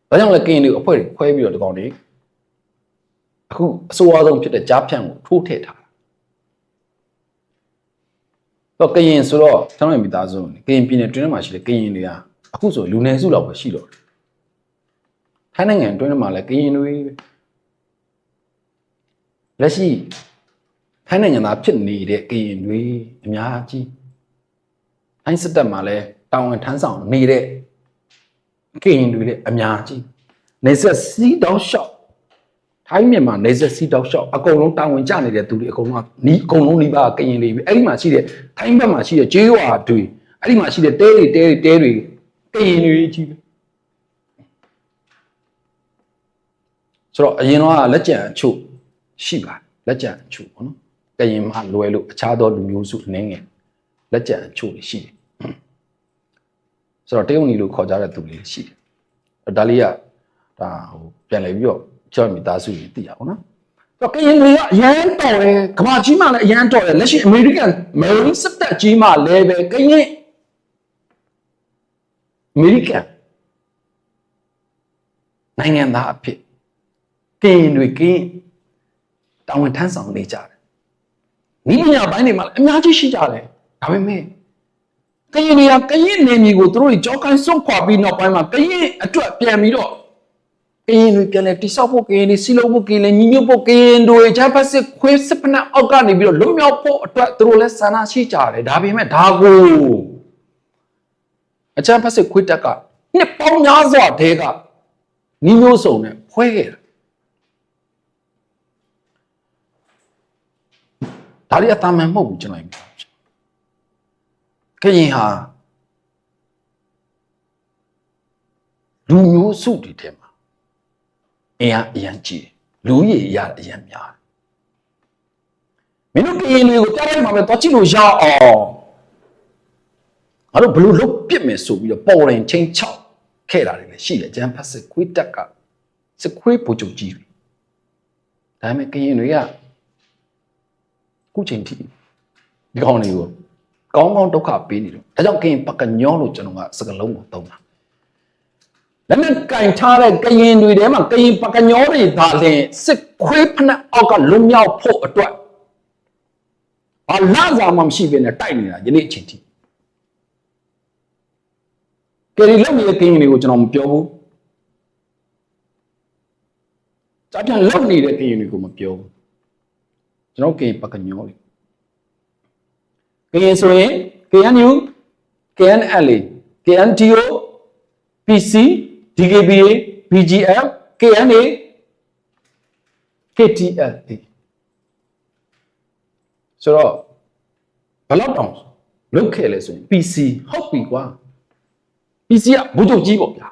ဘာကြောင့်လဲကင်းတွေအဖွဲ့တွေခွဲပြီးတော့တကောင်တွေအခုအဆိုးအဆုံးဖြစ်တဲ့ကြားဖြန့်ကိုထိုးထည့်ထားတော့ကရင်ဆိုတော့ကျွန်တော်မိသားစုကရင်ပြည်နယ်တွင်းထဲမှာရှိတဲ့ကရင်တွေကအခုဆိုလူနယ်စုလောက်ပဲရှိတော့တယ်ထိုင်းနိုင်ငံတွင်းထဲမှာလည်းကရင်တွေလက်ရှိထိုင်းနိုင်ငံသားဖြစ်နေတဲ့ကရင်တွေအများကြီးထိုင်းစစ်တပ်မှာလည်းတာဝန်ထမ်းဆောင်နေတဲ့ကရင်တွေလည်းအများကြီးနေဆက်စီးတောက်လျှောက်ထိုင်းမြန်မာနေဆက်စီးတောက်လျှောက်အကုန်လုံးတာဝန်ကျနေတဲ့သူတွေအကုန်လုံးနီးပါးကရင်တွေပဲအဲ့ဒီမှာရှိတဲ့ထိုင်းဘက်မှာရှိတဲ့ကျေးရွာတွေအဲ့ဒီမှာရှိတဲ့တဲတွေကရင်တွေကြီးပဲဆိုတော့အရင်တော့လက်ကျန်အချို့ရှိပါလက်ကျန်အချို့ပေါ့နော်ကရင်မှာလွယ်လို့အခြားသောလူမျိုးစုအနေငယ်လက်ကျန်အချို့ရှိတယ်ဆိုတော့တရုတ်နီလို့ခေါ်ကြတဲ့သူတွေရှိတယ်ဒါလေးကဒါဟိုပြန်လဲပြီးတော့ကျော်မိသားစုတွေသိရပါတော့နော်တော့ကရင်တွေကအရန်တော်တယ်ကမ္ဘာကြီးမှလည်းအရန်တော်တယ်လက်ရှိအမေရိကန်မယ်ရီစစ်တပ်ကြီးမှလည်းပဲကရင်အမေရိကန်နိုင်ငံသားအဖြစ်ကရင်တွေကင်းတာဝန်ထမ်းဆောင်နေကြတယ်။ဤပညာပိုင်းတွေမှာလည်းအများကြီးရှိကြတယ်။ဒါပေမဲ့ကရင်တွေကကရင်နေမျိုးကိုသူတို့ကြောက်ခိုင်းစွန့်ခွာပြီးနောက်ပိုင်းမှာကရင်အတွက်ပြန်ပြီးတော့ကရင်တွေပြန်လဲတိဆောက်ဖို့ကရင်တွေစီလုံးဖို့ကရင်တွေညီညွတ်ဖို့ကရင်တွေဂျပစစ်ခွေးစစ်ဖက်အောက်ကနေပြီးတော့လွတ်မြောက်ဖို့အတွက်သူတို့လည်းဆန္ဒရှိကြတယ်။ဒါပေမဲ့ဒါကိုအချမ်းဖက်စစ်ခွေးတက်ကနှစ်ပေါင်းများစွာတည်းကညီမျိုးစုံနဲ့ဖွဲခဲ့တာဒါရီအတမန်မဟုတ်ဘူးကျွန်တော်ပြောကရင်ဟာလူမျိုးစုတွေထဲမှာအရန်ကြီးလူရည်ရအရန်များမင်းတို့ကရင်တွေကိုကြားလိုက်မှာပဲတော့ကြည့်လို့ရအောင်ငါတို့ဘလို့လုတ်ပစ်မယ်ဆိုပြီးတော့ပေါ်ရင်ချင်းချောက်ခဲ့တာတွေလည်းရှိတယ်ဂျမ်ဖတ်စစ်ခွေးတက်ကစစ်ခွေးပူချုပ်ကြီးတွေဒါပေမဲ့ကရင်တွေကခုချိန်ထိဒီကောင်တွေကိုကောင်းကောင်းဒုက္ခပေးနေတယ်ဒါကြောင့်ကရင်ပကညောလို့ကျွန်တော်ကစကလုံးကိုသုံးတာလက်နဲ့ကင်ထားတဲ့ကရင်တွေထဲမှာကရင်ပကညောတွေဒါလည်းစစ်ခွေးဖက်အောက်ကလွန်မြောက်ဖို့အတွက်အလားစားမှမရှိဘဲနဲ့တိုက်နေတာယနေ့အချိန်ထိကယ်ရီလုံနေတဲ့ကရင်တွေကိုကျွန်တော်မပြောဘူးကြားပြန်လုံနေတဲ့ကရင်တွေကိုမပြောဘူးကျွန်တော်ကရင်ပကညောလေးကရင်ဆိုရင် KNU KNLA KNTO PC DKBA BGL KNA KTL ဆိုတော့ဘယ်လောက်တောင်လုတ်ခဲ့လဲဆိုရင် PC ဟုတ်ပြီကွာ PC ကဘုချုပ်ကြီးပေါ့ဗျာ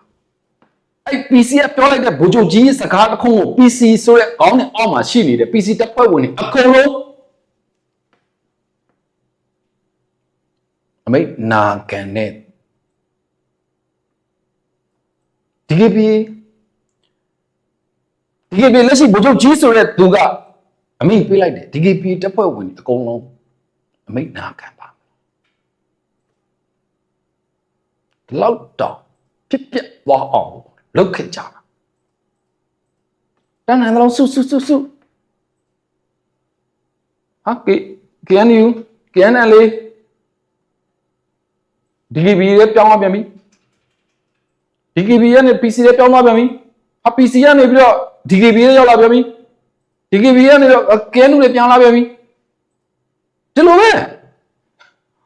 အဲ့ PC ကပြောလိုက်တဲ့ဗိုလ်ချုပ်ကြီးစကားတစ်ခုကို PC ဆိုတဲ့ခေါင်းနဲ့အောက်မှာရှိနေတဲ့ PC တပ်ဖွဲ့ဝင်တွေအကုန်လုံးအမိတ်နာကန်တဲ့DKB လက်ရှိဗိုလ်ချုပ်ကြီးဆိုတဲ့သူကအမိတ်ပေးလိုက်တယ် DKB တပ်ဖွဲ့ဝင်အကုန်လုံးအမိတ်နာခံပါလောက်တော့ဖြစ်ပြသွားအောင်လုပ်ခဲ့ကြတာတန်းတန်းလုံးစုဟာKNU KNL DKB ရဲ့ပြောင်းသွားပြန်ပြီ DKB ရဲ့နဲ့ PC ရဲ့ပြောင်းသွားပြန်ပြီဟာ PC ကနေပြီးတော့ DKB ရဲ့ရောက်လာပြန်ပြီ DKB ကနေတော့ KNU ရဲ့ပြောင်းလာပြန်ပြီဒီလိုပဲ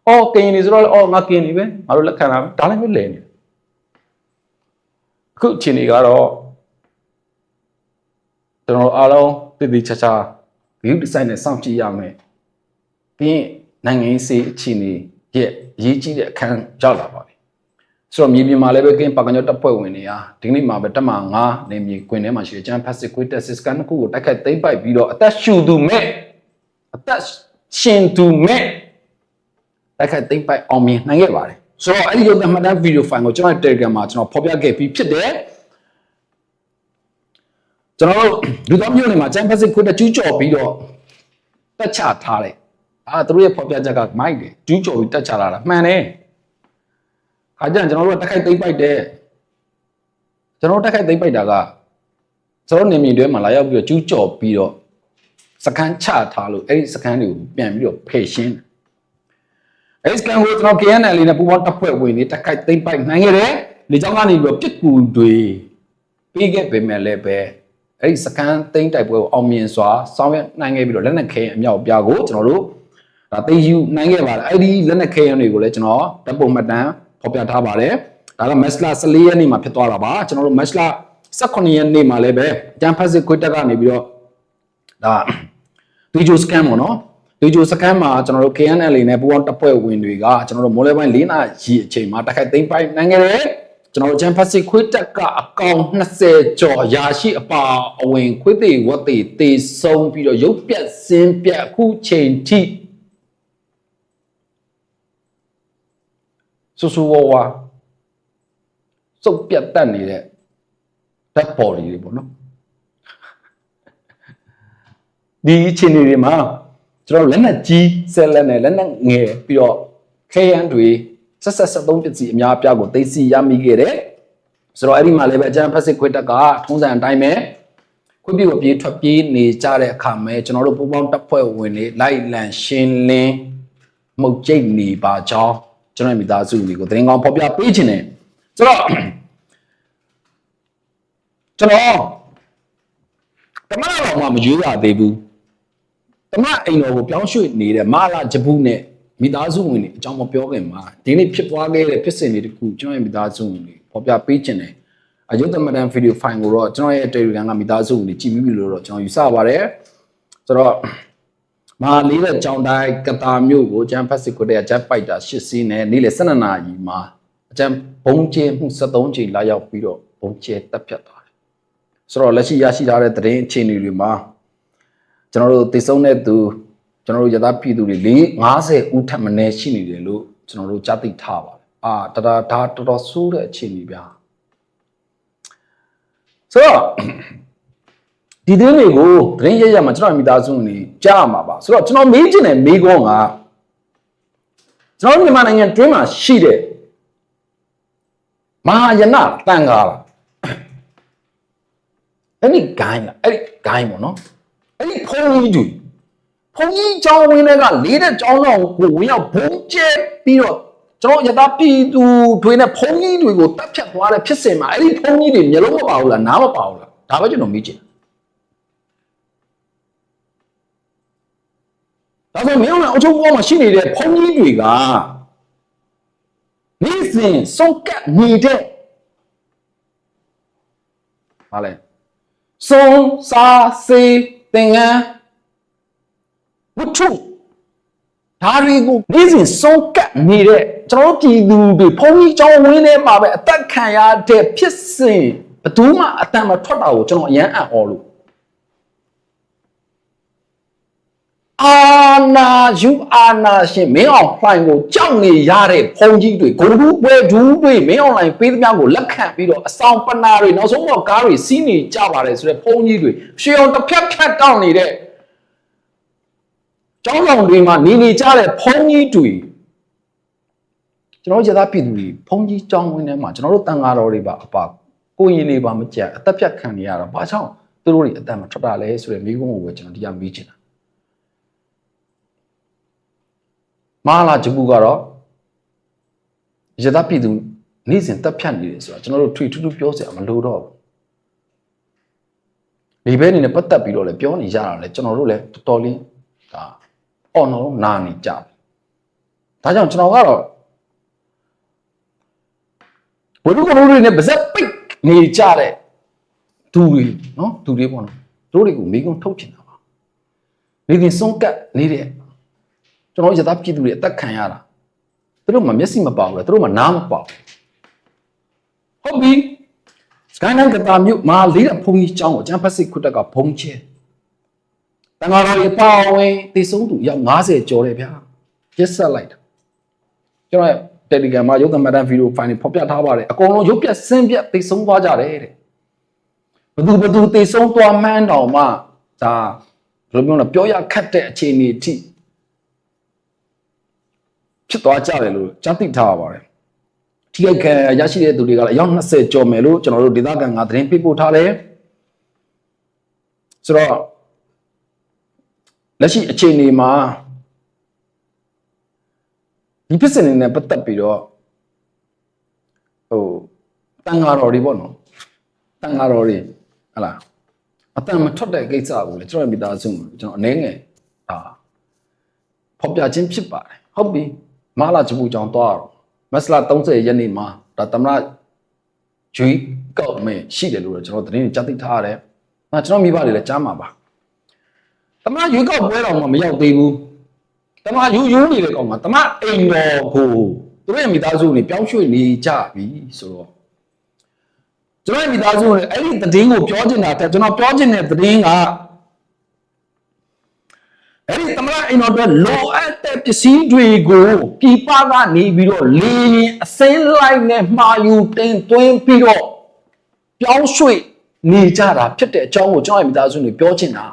အော်ကရင်နေဆိုတော့အော်ငါကရင်နေပဲငါတို့လက်ခံတာပဲဒါလည်းပဲလဲနေအခုအချိန်တွေကတော့ကျွန်တော်အားလုံးတည်တည်ချာချာ view design နဲ့စောင့်ကြည့်ရမယ်ပြီးရင်နိုင်ငံရေးစီအချိန်တွေရဲ့အရေးကြီးတဲ့အခန်းရောက်လာပါပြီဆိုတော့မြေပြင်မှာလည်းပဲကင်းပါကညောတပ်ဖွဲ့ဝင်တွေဟာဒီနေ့မှာပဲတက်မှာ9နေမြေကွင်းထဲမှာရှိတဲ့ကျန်းဖက်စစ်ကွေးတက်စစ်ကန်တစ်ခုကိုတိုက်ခိုက်သိမ်းပိုက်ပြီးတော့အသက်ရှူသူမဲ့အသက်ရှင်သူမဲ့တိုက်ခိုက်သိမ်းပိုက်အောင်မြင်နိုင်ခဲ့ပါတယ်ဆိုတော့အဲ့ဒီရုပ်သံမှတ်တမ်းဗီဒီယိုဖိုင်ကိုကျွန်တော် Telegram မှာကျွန်တော်ဖော်ပြခဲ့ပြီးဖြစ်တယ်ကျွန်တော်တို့လူတော်မျိုးနေမှာကျန်းဖက်စစ်ကွေးတက်ကျူးကျော်ပြီးတော့တက်ချထားတယ်သူတို့ရဲ့ဖော်ပြချက်ကမိုက်တယ်ကျူးကျော်ပြီးတက်ချလာတာမှန်တယ်ခါကျရင်ကျွန်တော်တို့တက်ခိုက်သိမ်းပိုက်တယ်ကျွန်တော်တက်ခိုက်သိမ်းပိုက်တာကကျွန်တော်နေမြေတွဲမှာလာရောက်ပြီးတော့ကျူးကျော်ပြီးတော့စကန်ချထားလို့အဲ့ဒီစကန်တွေကိုပြန်ပြီးတော့ဖယ်ရှင်းအဲ့ဒီစကန်ကိုကျွန်တော် KNL နဲ့ပူးပေါင်းတပ်ဖွဲ့ဝင်တွေတက်ခိုက်သိမ်းပိုက်နိုင်ခဲ့တယ်လေကြောင်းကနေပြီးတော့ပြစ်ကူတွေပြီးခဲ့ပေမဲ့လည်းပဲအဲ့ဒီစကန်သိမ်းတိုက်ပွဲကိုအောင်မြင်စွာဆောင်ရွက်နိုင်ခဲ့ပြီးတော့လက်နက်ခဲအမြောက်အပြားကိုကျွန်တော်တို့ဒါသိယူနိုင်ခဲ့ပါတယ်အဲ့ဒီလက်နက်ခဲရုံတွေကိုလည်းကျွန်တော်တပ်ပုံမှတ်တမ်းဖော်ပြထားပါတယ်ဒါကမက်စလာ14ရက်နေ့မှာဖြစ်သွားတာပါကျွန်တော်တို့မက်စလာ18ရက်နေ့မှာလည်းပဲတန်ဖက်စစ်ခွေတက်ကနေပြီးတော့ဒါဗီဒီယိုစကန်ပေါ့နော်ဗီဒီယိုစကန်မှာကျွန်တော်တို့ KNL နဲ့ပူးပေါင်းတပ်ဖွဲ့ဝင်တွေကကျွန်တော်တို့မိုးလဲပိုင်း4နာရီအချိန်မှာတိုက်ခိုက်သိမ်းပိုက်နိုင်ခဲ့တယ်ကျွန်တော်တို့တန်ဖက်စစ်ခွေတက်ကအကောင်20ကျော်ရာရှိအပါအဝင်ခွေသေးဝတ်သေးတေဆုံးပြီးတော့ရုပ်ပြက်စင်းပြက်အခုချိန်ထိဆူဆူဝဝစုပ်ပြတ်တက်နေတဲ့ဓာတ်ပေါ်တွေပေါ့နော်ဒီအချိန်တွေမှာကျွန်တော်လက်နက်ကြီးဆက်လက်နဲ့လက်နက်ငယ်ပြီးတော့ခဲယမ်းတွေဆက်သုံးပစ္စည်းအများအပြားကိုသိသိရမိခဲ့တယ်ဆိုတော့အဲ့ဒီမှာလည်းပဲအကျန်းဖက်စစ်ခွေတက်ကထုံးစံအတိုင်းပဲခွေးပြေကိုပြေးထွက်ပြေးနေကြတဲ့အခါမှာကျွန်တော်တို့ပူပေါင်းတပ်ဖွဲ့ဝင်တွေလိုက်လံရှင်းလင်းမှုတ်ကျိတ်နေပါကြောင်းကျွန်တော်မိသားစုတွေကိုသတင်းကောင်းဖော်ပြပေးခြင်းနဲ့ဆိုတော့ကျွန်တော်တမန်တော်မှမရွေးရသေးဘူးတမန်အိမ်တော်ကိုပြောင်းရွှေ့နေတဲ့မာလာဂျပူနဲ့မိသားစုဝင်တွေအကြောင်းမပြောခင်မှာဒီနေ့ဖြစ်သွားခဲ့တဲ့ဖြစ်စဉ်တွေတခုကျွန်တော်ရဲ့မိသားစုဝင်တွေဖော်ပြပေးခြင်းနဲ့အယုဒ္ဓမတန်ဗီဒီယိုဖိုင်ကိုတော့ကျွန်တော်ရဲ့ Telegram ကမိသားစုဝင်တွေကြည့်ပြီးပြီလို့တော့ကျွန်တော်ယူဆပါတယ်ဆိုတော့မာလေးတဲ့ကြောင်တိုင်းကတာမြို့ကိုကျန်းဖက်စစ်ခွေတဲ့ဂျက်ပိုက်တာ8စီးနဲ့နေ့လယ်12နာရီမှာအကျန်းဘုံကျဲမှု73ချိန်လာရောက်ပြီးတော့ဘုံကျဲတက်ဖြတ်သွားတယ်ဆိုတော့လက်ရှိရရှိထားတဲ့သတင်းအခြေအနေတွေမှာကျွန်တော်တို့တည်ဆုံးတဲ့သူကျွန်တော်တို့ရသပြည်သူတွေ50ဦးထပ်မင်းရှိနေတယ်လို့ကျွန်တော်တို့ကြားသိထားပါတယ်ဒါတော်တော်ဆိုးတဲ့အခြေအနေဗျာဆိုတော့ဒီသတင်းတွေကိုသတင်းရရမှာကျွန်တော်မိသားစုနေကြားရမှာပါဆိုတော့ကျွန်တော်မေးချင်တဲ့မေးခွန်းကကျွန်တော်မြန်မာနိုင်ငံတွင်းမှာရှိတဲ့မဟာယနတန်ခါလားအဲ့ဒီဂိုင်းလားအဲ့ဒီဂိုင်းပေါ့နော်အဲ့ဒီဖုန်းကြီးကျောင်းဝင်းတွေကလေးတဲ့ကျောင်းတော်ကိုဝင်ရောက်ဘုံကျဲပြီးတော့ကျွန်တော်ရသပြည်သူတွေနဲ့ဖုန်းကြီးတွေကိုတပ်ဖြတ်သွားတဲ့ဖြစ်စဉ်မှာအဲ့ဒီဖုန်းကြီးတွေမျိုးလုံးမပါဘူးလားနားမပါဘူးလားဒါပဲကျွန်တော်မေးချင်ဒါဆိုမြောင်းနဲ့အချုံပေါ်မှာရှိနေတဲ့ဖုန်းကြီးတွေကနေ့စဉ်စုံကပ်နေတဲ့ဟာလဲစုံစားစေးသင်္ကန်းဝတ္ထုဒါတွေကိုနေ့စဉ်စုံကပ်နေတဲ့ကျွန်တော်ပြည်သူတွေဖုန်းကြီးကျောင်းဝင်းထဲမှာပဲအသက်ခံရတဲ့ဖြစ်စဉ် ဘယ်သူမှအတန်မထွက်တာကိုကျွန်တော်အရန်အံ့ဩလို့အာနာယူအာနာရှင်မင်းအောင်လှိုင်ကိုကြောက်နေရတဲ့ဖုန်ကြီးတွေဂုံဒူးပွဲဒူးတွေမင်းအောင်လှိုင်ပေးသမျှကိုလက်ခံပြီးတော့အဆောင်ပနာတွေနောက်ဆုံးတော့ကားတွေစီးနေကြပါတယ်ဆိုတဲ့ဖုန်ကြီးတွေရွှေအောင်တစ်ဖြတ်ဖြတ်တောင်းနေတဲ့ကျောင်းဆောင်တွေမှာနေကြတဲ့ဖုန်ကြီးတွေကျွန်တော်ရသားပြည်သူတွေဖုန်ကြီးကျောင်းဝင်းထဲမှာကျွန်တော်တို့တန်ဃာတော်တွေပါအပါကိုရင်တွေပါမကြက်အသက်ဖြတ်ခံနေရတာဘာကြောင့်သူတို့တွေအသက်မထွက်တာလဲဆိုတဲ့မိကုန်းကိုပဲကျွန်တော်တရားမေးချင်တာမဟာလာဂျပူကတော့ရသပြည်သူနေ့စဉ်တက်ဖြတ်နေတယ်ဆိုတာကျွန်တော်တို့ထွေထူးထူးပြောစရာမလိုတော့ဘူးဒီဘဲအနေနဲ့ပတ်သက်ပြီးတော့လည်းပြောနေကြတာလေကျွန်တော်တို့လည်းတော်တော်လေးဒါအော်နော်နာနေကြတယ်ဒါကြောင့်ကျွန်တော်ကတော့ဘယ်လိုကလို့တွေနဲ့ဗဇက်ပိတ်နေကြတဲ့သူတွေနော်သူတွေပေါ့နော်တို့တွေကိုမိကုန်းထုတ်ချင်တာပါနေရင်စွန့်ကပ်နေတဲ့ကျွန်တော်ရသပြည်သူတွေအသက်ခံရတာသူတို့မှမျက်စိမပေါဘူးလေသူတို့မှနားမပေါဟုတ်ပြီစကိုင်းနိုင်ကတာမြို့မှာလေးတဲ့ဘုံကြီးကျောင်းကိုကျန်းဖက်စစ်ခွတ်တက်ကဘုံချဲတန်ဃာတော်တွေပါဝင်တည်ဆုံးသူရောက်90ကျော်တယ်ဗျာရက်ဆက်လိုက်တာကျွန်တော် Telegram မှာရုပ်သံမှတ်တမ်းဗီဒီယိုဖိုင်တွေဖော်ပြထားပါတယ်အကုန်လုံးရုပ်ပြတ်ဆင်းပြတ်တည်ဆုံးသွားကြတယ်တဲ့ဘသူတည်ဆုံးသွားမှန်းတော်မှဒါဘယ်လိုပြောလဲပြောရခက်တဲ့အခြေအနေအထိဖြစ်သွားကြတယ်လို့ကြားသိထားရပါတယ်ထိခိုက်ခံရရှိတဲ့သူတွေကလည်းအယောက်20ကျော်မယ်လို့ကျွန်တော်တို့ဒေသခံကသတင်းပေးပို့ထားတယ်ဆိုတော့လက်ရှိအခြေအနေမှာဒီဖြစ်စဉ်တွေနဲ့ပတ်သက်ပြီးတော့တန်ဃာတော်တွေပေါ့နော်တန်ဃာတော်တွေဟလာအတန်မထွက်တဲ့ကိစ္စကိုလေကျွန်တော်မိသားစုကျွန်တော်အနေငယ်ဖော်ပြခြင်းဖြစ်ပါတယ်ဟုတ်ပြီမဟာလာဂျပူကြောင်သွားတော့မက်စလာ30ရက်နေ့မှာဒါသမရဂျွေကောက်မယ်ရှိတယ်လို့ကျွန်တော်သတင်းကြားသိထားရတယ်။ကျွန်တော်မိဘတွေလည်းကြားမှာပါ။သမရရွေးကောက်ပွဲတော်မှာမရောက်သေးဘူး။သမရယူနေတဲ့ကောင်မှာသမရအိမ်တော်ကိုသူတို့ရဲ့မိသားစုတွေပြောင်းရွှေ့နေကြပြီဆိုတော့ကျွန်တော်ရဲ့မိသားစုတွေအဲ့ဒီသတင်းကိုပြောချင်တာတဲ့ကျွန်တော်ပြောချင်တဲ့သတင်းကအဲ့ဒီသမရအိမ်တော်အတွက်လိုအပ်တဲ့ပစ္စည်းတွေကိုပြည်ပကနေပြီးတော့လေရင်အစင်းလိုက်နဲ့မှာယူတင်သွင်းပြီးတော့ပြောင်းရွှေ့နေကြတာဖြစ်တဲ့အကြောင်းကိုကျွန်တော်ရဲ့မိသားစုတွေပြောချင်တာ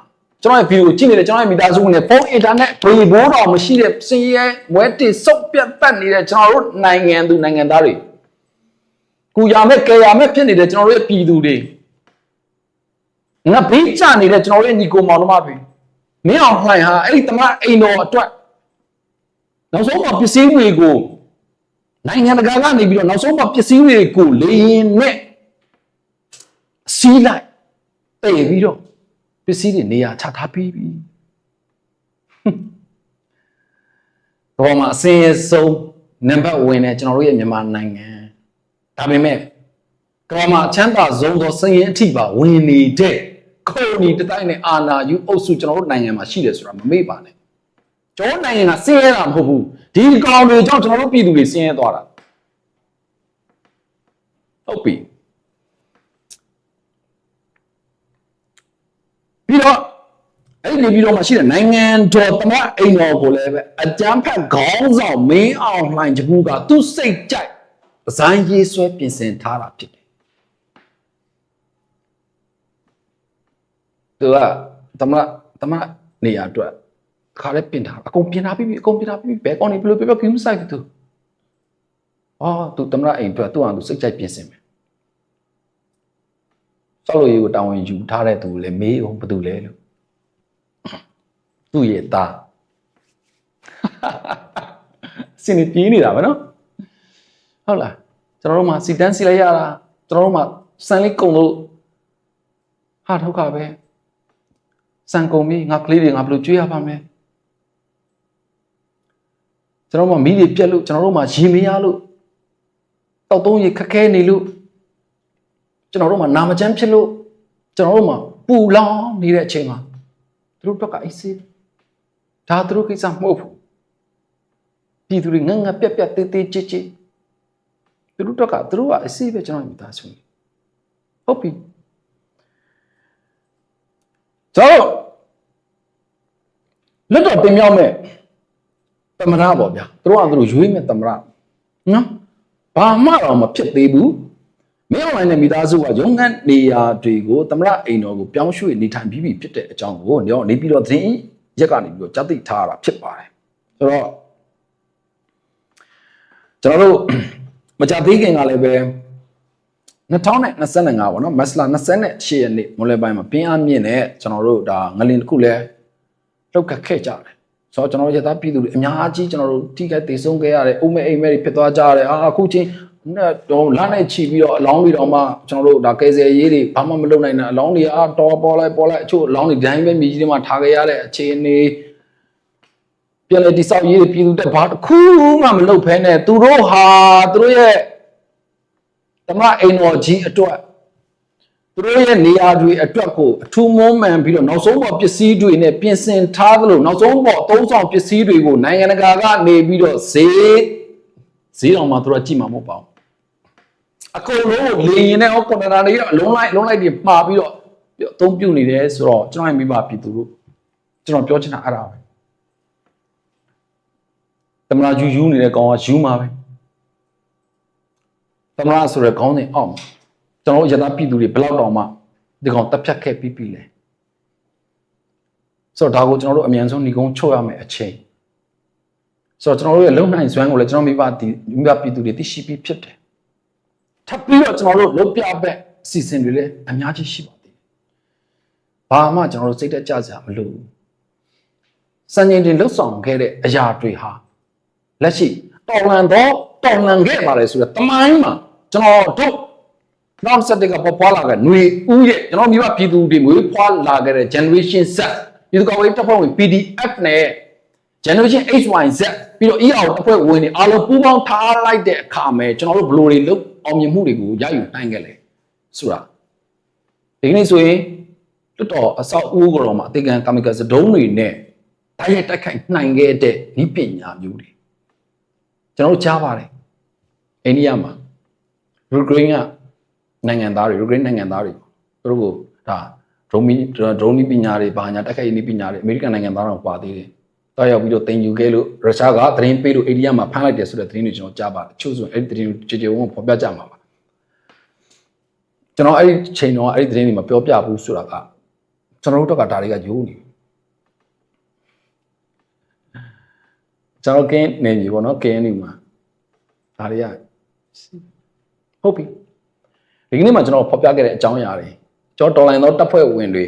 ကျွန်တော်ရဲ့ဗီဒီယိုကြည့်နေတဲ့ကျွန်တော်ရဲ့မိသားစုတွေဖုန်းအင်တာနက်ဘယ်ဘိုးတော်မရှိတဲ့စင်ရဲဝဲတစ်စုပ်ပြတ်တက်နေတဲ့ကျွန်တော်တို့နိုင်ငံသူနိုင်ငံသားတွေကူရမဲ့ကယ်ရမဲ့ဖြစ်နေတဲ့ကျွန်တော်တို့ရဲ့ပြည်သူတွေငါဘေးကျနေတဲ့ကျွန်တော်တို့ရဲ့ညီကိုမောင်နှမတွေမင်းအောင်လှိုင်ဟာအဲ့ဒီတမအိမ်တော်အတွက်နောက်ဆုံးမှာပစ္စည်းတွေကိုနိုင်ငံတကာကနေပြီးတော့နောက်ဆုံးမှာပစ္စည်းတွေကိုလေရင်နဲ့စီးလိုက်တည်ပြီးတော့ပစ္စည်းတွေနေရာချထားပြီးပြီတော့မှအစင်းဆုံးနံပါတ်ဝင်နေကျွန်တော်တို့ရဲ့မြန်မာနိုင်ငံဒါပေမဲ့ကမ္ဘာချမ်းသာဆုံးသောစည်ရင်အထိပါဝင်နေတဲ့ခိုနီတတိုင်းနဲ့အာနာယူအုပ်စုကျွန်တော်တို့နိုင်ငံမှာရှိတယ်ဆိုတာမမေ့ပါနဲ့ကျွန်တော်နိုင်ငံကဆင်းရဲတာမဟုတ်ဘူးဒီကောင်တွေကြောင့်ကျွန်တော်တို့ပြည်သူတွေဆင်းရဲသွားတာဟုတ်ပြီပြီးတော့အဲ့ဒီနေပြီးတော့မှရှိတဲ့နိုင်ငံတော်တမအိမ်တော်ကိုလည်းပဲအကြမ်းဖက်ခေါင်းဆောင်မင်းအောင်လှိုင်ဂျပူကသူ့စိတ်ကြိုက်ဒီဇိုင်းရေးဆွဲပြင်ဆင်ထားတာဖြစ်တယ်သူကတမနေရာအတွက်ခါလေးပြင်ထားအကုန်ပြင်ထားပြီးအကုန်ပြင်ထားပြီးဘယ်ကောင်နေဘယ်လိုပြောကိမဆိုင်သူသူတမအိမ်အတွက်သူ့အောင်သူစိတ်ကြိုက်ပြင်ဆင်မယ်ဆောက်လို့ရေးကိုတာဝန်ယူထားတဲ့သူလည်းမေးအောင်ဘာတူလဲလို့သူ့ရဲ့သားစင်ပြေးနေတာပဲနော်ဟုတ်လားကျွန်တော်တို့မှာစီတန်းစီလိုက်ရတာကျွန်တော်တို့မှာစံလေးကုံလို့ဟာထောက်ကပဲစံကုန်ပြီငါကလေးတွေငါဘယ်လိုကြွေးရပါမလဲကျွန်တော်တို့မှာမီးတွေပြက်လို့ကျွန်တော်တို့မှာရေမရလို့တောက်သုံးရေခက်ခဲနေလို့ကျွန်တော်တို့မှာနာမကျန်းဖြစ်လို့ကျွန်တော်တို့မှာပူလောင်နေတဲ့အချိန်မှာသူတို့တော့ကအိစေးဒါသူတို့ကိစ္စမဟုတ်ဘူးပြည်သူတွေငငပြက်ပြက်တေးတေးချစ်ချစ်သူတို့တော့ကသူတို့ကအစေးပဲကျွန်တော်မိသားစု ဟုတ်ပြီကျွန်တော်လက်တော်တင်မြောက်မဲ့သမရပေါ့ဗျာသူတို့ကသူတို့ရွေးမဲ့သမရနော်ဘာမှတော့မဖြစ်သေးဘူးမင်း online နဲ့မိသားစုကရုံးခန်းနေရာတွေကိုသမရအိမ်တော်ကိုပြောင်းရွှေ့နေထိုင်ပြီးပြီဖြစ်တဲ့အကြောင်းကိုနေပြီးတော့သတင်းရက်ကနေပြီးတော့ကြားသိထားရတာဖြစ်ပါတယ်ဆိုတော့ကျွန်တော်တို့မကြသေးခင်ကလည်းပဲ2025ပေါ့နော်မတ်လ28ရက်နေ့မွန်လယ်ပိုင်းမှာပြင်းအားမြင့်တဲ့ကျွန်တော်တို့ဒါငလင်တစ်ခုလဲလှုပ်ခတ်ခဲ့ကြတယ်ဆိုတော့ကျွန်တော်တို့ရသားပြည်သူတွေအများကြီးကျွန်တော်တို့ထိခိုက်ဒေဆုံးခဲ့ရတယ်အုံးမဲအိမ်မဲတွေဖြစ်သွားကြရတယ်အခုချင်းတော့လမ်းနဲ့ချီပြီးတော့အလောင်းတွေတော့မှကျွန်တော်တို့ဒါကယ်ဆယ်ရေးတွေဘာမှမလုပ်နိုင်တဲ့အလောင်းတွေတော်ပေါ်လိုက်အချို့အလောင်းတွေဒိုင်းပဲမြေကြီးတွေမှာထားခဲ့ရတဲ့အခြေအနေပြန်လေတိဆောက်ရေးတွေပြည်သူတက်ဘာတစ်ခုမှမလုပ်ဖဲနဲ့သူတို့ရဲ့ဓမ္မအိမ်တော်ကြီးအတွက်သူတို့ရဲ့နေရာတွေအတွက်ကိုအထူးမွမ်းမံပြီးတော့နောက်ဆုံးပေါ်ပစ္စည်းတွေနဲ့ပြင်ဆင်ထားသလိုနောက်ဆုံးပေါ်အသုံးဆောင်ပစ္စည်းတွေကိုနိုင်ငံတကာကနေပြီးတော့ဈေးတော်မှာသူတို့ကြည့်မှာမဟုတ်ပါဘူးအကုန်လုံးလေရင်နဲ့ကွန်တက်နာတွေအလုံးလိုက်တွေမှားပြီးတော့အသုံးပြုနေတယ်ဆိုတော့ကျွန်တော်မိဘပြည်သူတို့ကျွန်တော်ပြောချင်တာအဲ့ဒါပဲသမလာယူနေတဲ့ကောင်ကယူမှာပဲသမလာဆိုတဲ့ခေါင်းစဉ်အောက်မှာကျွန်တော်တို့ရသပြည်သူတွေဘယ်လောက်တောင်မှဒီကောင်တက်ဖြတ်ခဲ့ပြီးလဲဆိုတော့ဒါကိုကျွန်တော်တို့အမြန်ဆုံးညီကုန်းချုပ်ရမယ်အချိန်ဆိုတော့ကျွန်တော်တို့ရဲ့လုံနိုင်စွမ်းကိုလည်းကျွန်တော်မိဘပြည်သူတွေသိရှိပြီးဖြစ်တယ်ထပ်ပြီးတော့ကျွန်တော်တို့လုပ်ပြပဲအစီအစဉ်တွေလည်းအများကြီးရှိပါသေးတယ်ဘာမှကျွန်တော်တို့စိတ်သက်ကြစရာမလိုဘူးစံချိန်တင်လှုပ်ဆောင်ခဲ့တဲ့အရာတွေဟာလက်ရှိတော်လန်ခဲ့ပါလေဆိုတော့တမိုင်းမှာကျွန်တော်တို့နောက်ဆက်တဲ့ကပေါ်ပွားလာတဲ့ຫນွေဦးရဲ့ကျွန်တော်မိဘပြည်သူတွေမွေးဖွားလာခဲ့တဲ့ generation Z ပြည်သူ့ကောင်ရေးတပ်ဖွဲ့ဝင် PDF နဲ့ generation HYZ ပြီးတော့ ER တပ်ဖွဲ့ဝင်တွေအားလုံးပူးပေါင်းထားလိုက်တဲ့အခါမှာကျွန်တော်တို့ဘလိုတွေလုပ်အောင်မြင်မှုတွေကိုရယူနိုင်ခဲ့လဲဆိုတာဒီနေ့ဆိုရင်တော်တော်အဆောက်အဦကတော့မှအသေးကံကာမီကစဒုံးတွေနဲ့တိုက်ရိုက်တိုက်ခိုက်နိုင်ခဲ့တဲ့ဤပညာမျိုးတွေကျွန်တော်တို့ကြားပါတယ်အိန္ဒိယမှာယူကရိန်းကနိုင်ငံသားတွေယူကရိန်းနိုင်ငံသားတွေသူတို့ကိုဒါဒရုန်းနီးပညာတွေဘာညာတိုက်ခိုက်နီးပညာတွေအမေရိကန်နိုင်ငံသားတွေပါသေးတယ်တောက်ရောက်ပြီးတော့တင်ယူခဲ့လို့ရုရှားကသတင်းပေးလို့အိန္ဒိယမှာဖမ်းလိုက်တယ်ဆိုတဲ့သတင်းတွေကျွန်တော်ကြားပါတယ်အချို့ဆိုအဲ့ဒီသတင်းကိုကြေဝုန်းဖော်ပြကြမှာပါကျွန်တော်အဲ့ဒီချိန်တော့အဲ့ဒီသတင်းတွေမပြောပြဘူးဆိုတာကကျွန်တော်တို့ကဒါတွေကယိုးနေကျွန်တော်ကင်းနေပြီပေါ့နော်ကင်းနေမှာဒါတွေကဟုတ်ပြီဒီကနေ့မှာကျွန်တော်ဖော်ပြခဲ့တဲ့အကြောင်းအရာတွေကျွန်တော်တော်လိုင်းသောတပ်ဖွဲ့ဝင်တွေ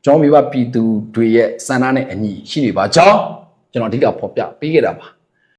ကျွန်တော်မိဘပြည်သူတွေရဲ့စံနာနဲ့အညီရှိနေပါကြောင်းကျွန်တော်အဓိကဖော်ပြပေးခဲ့တာပါ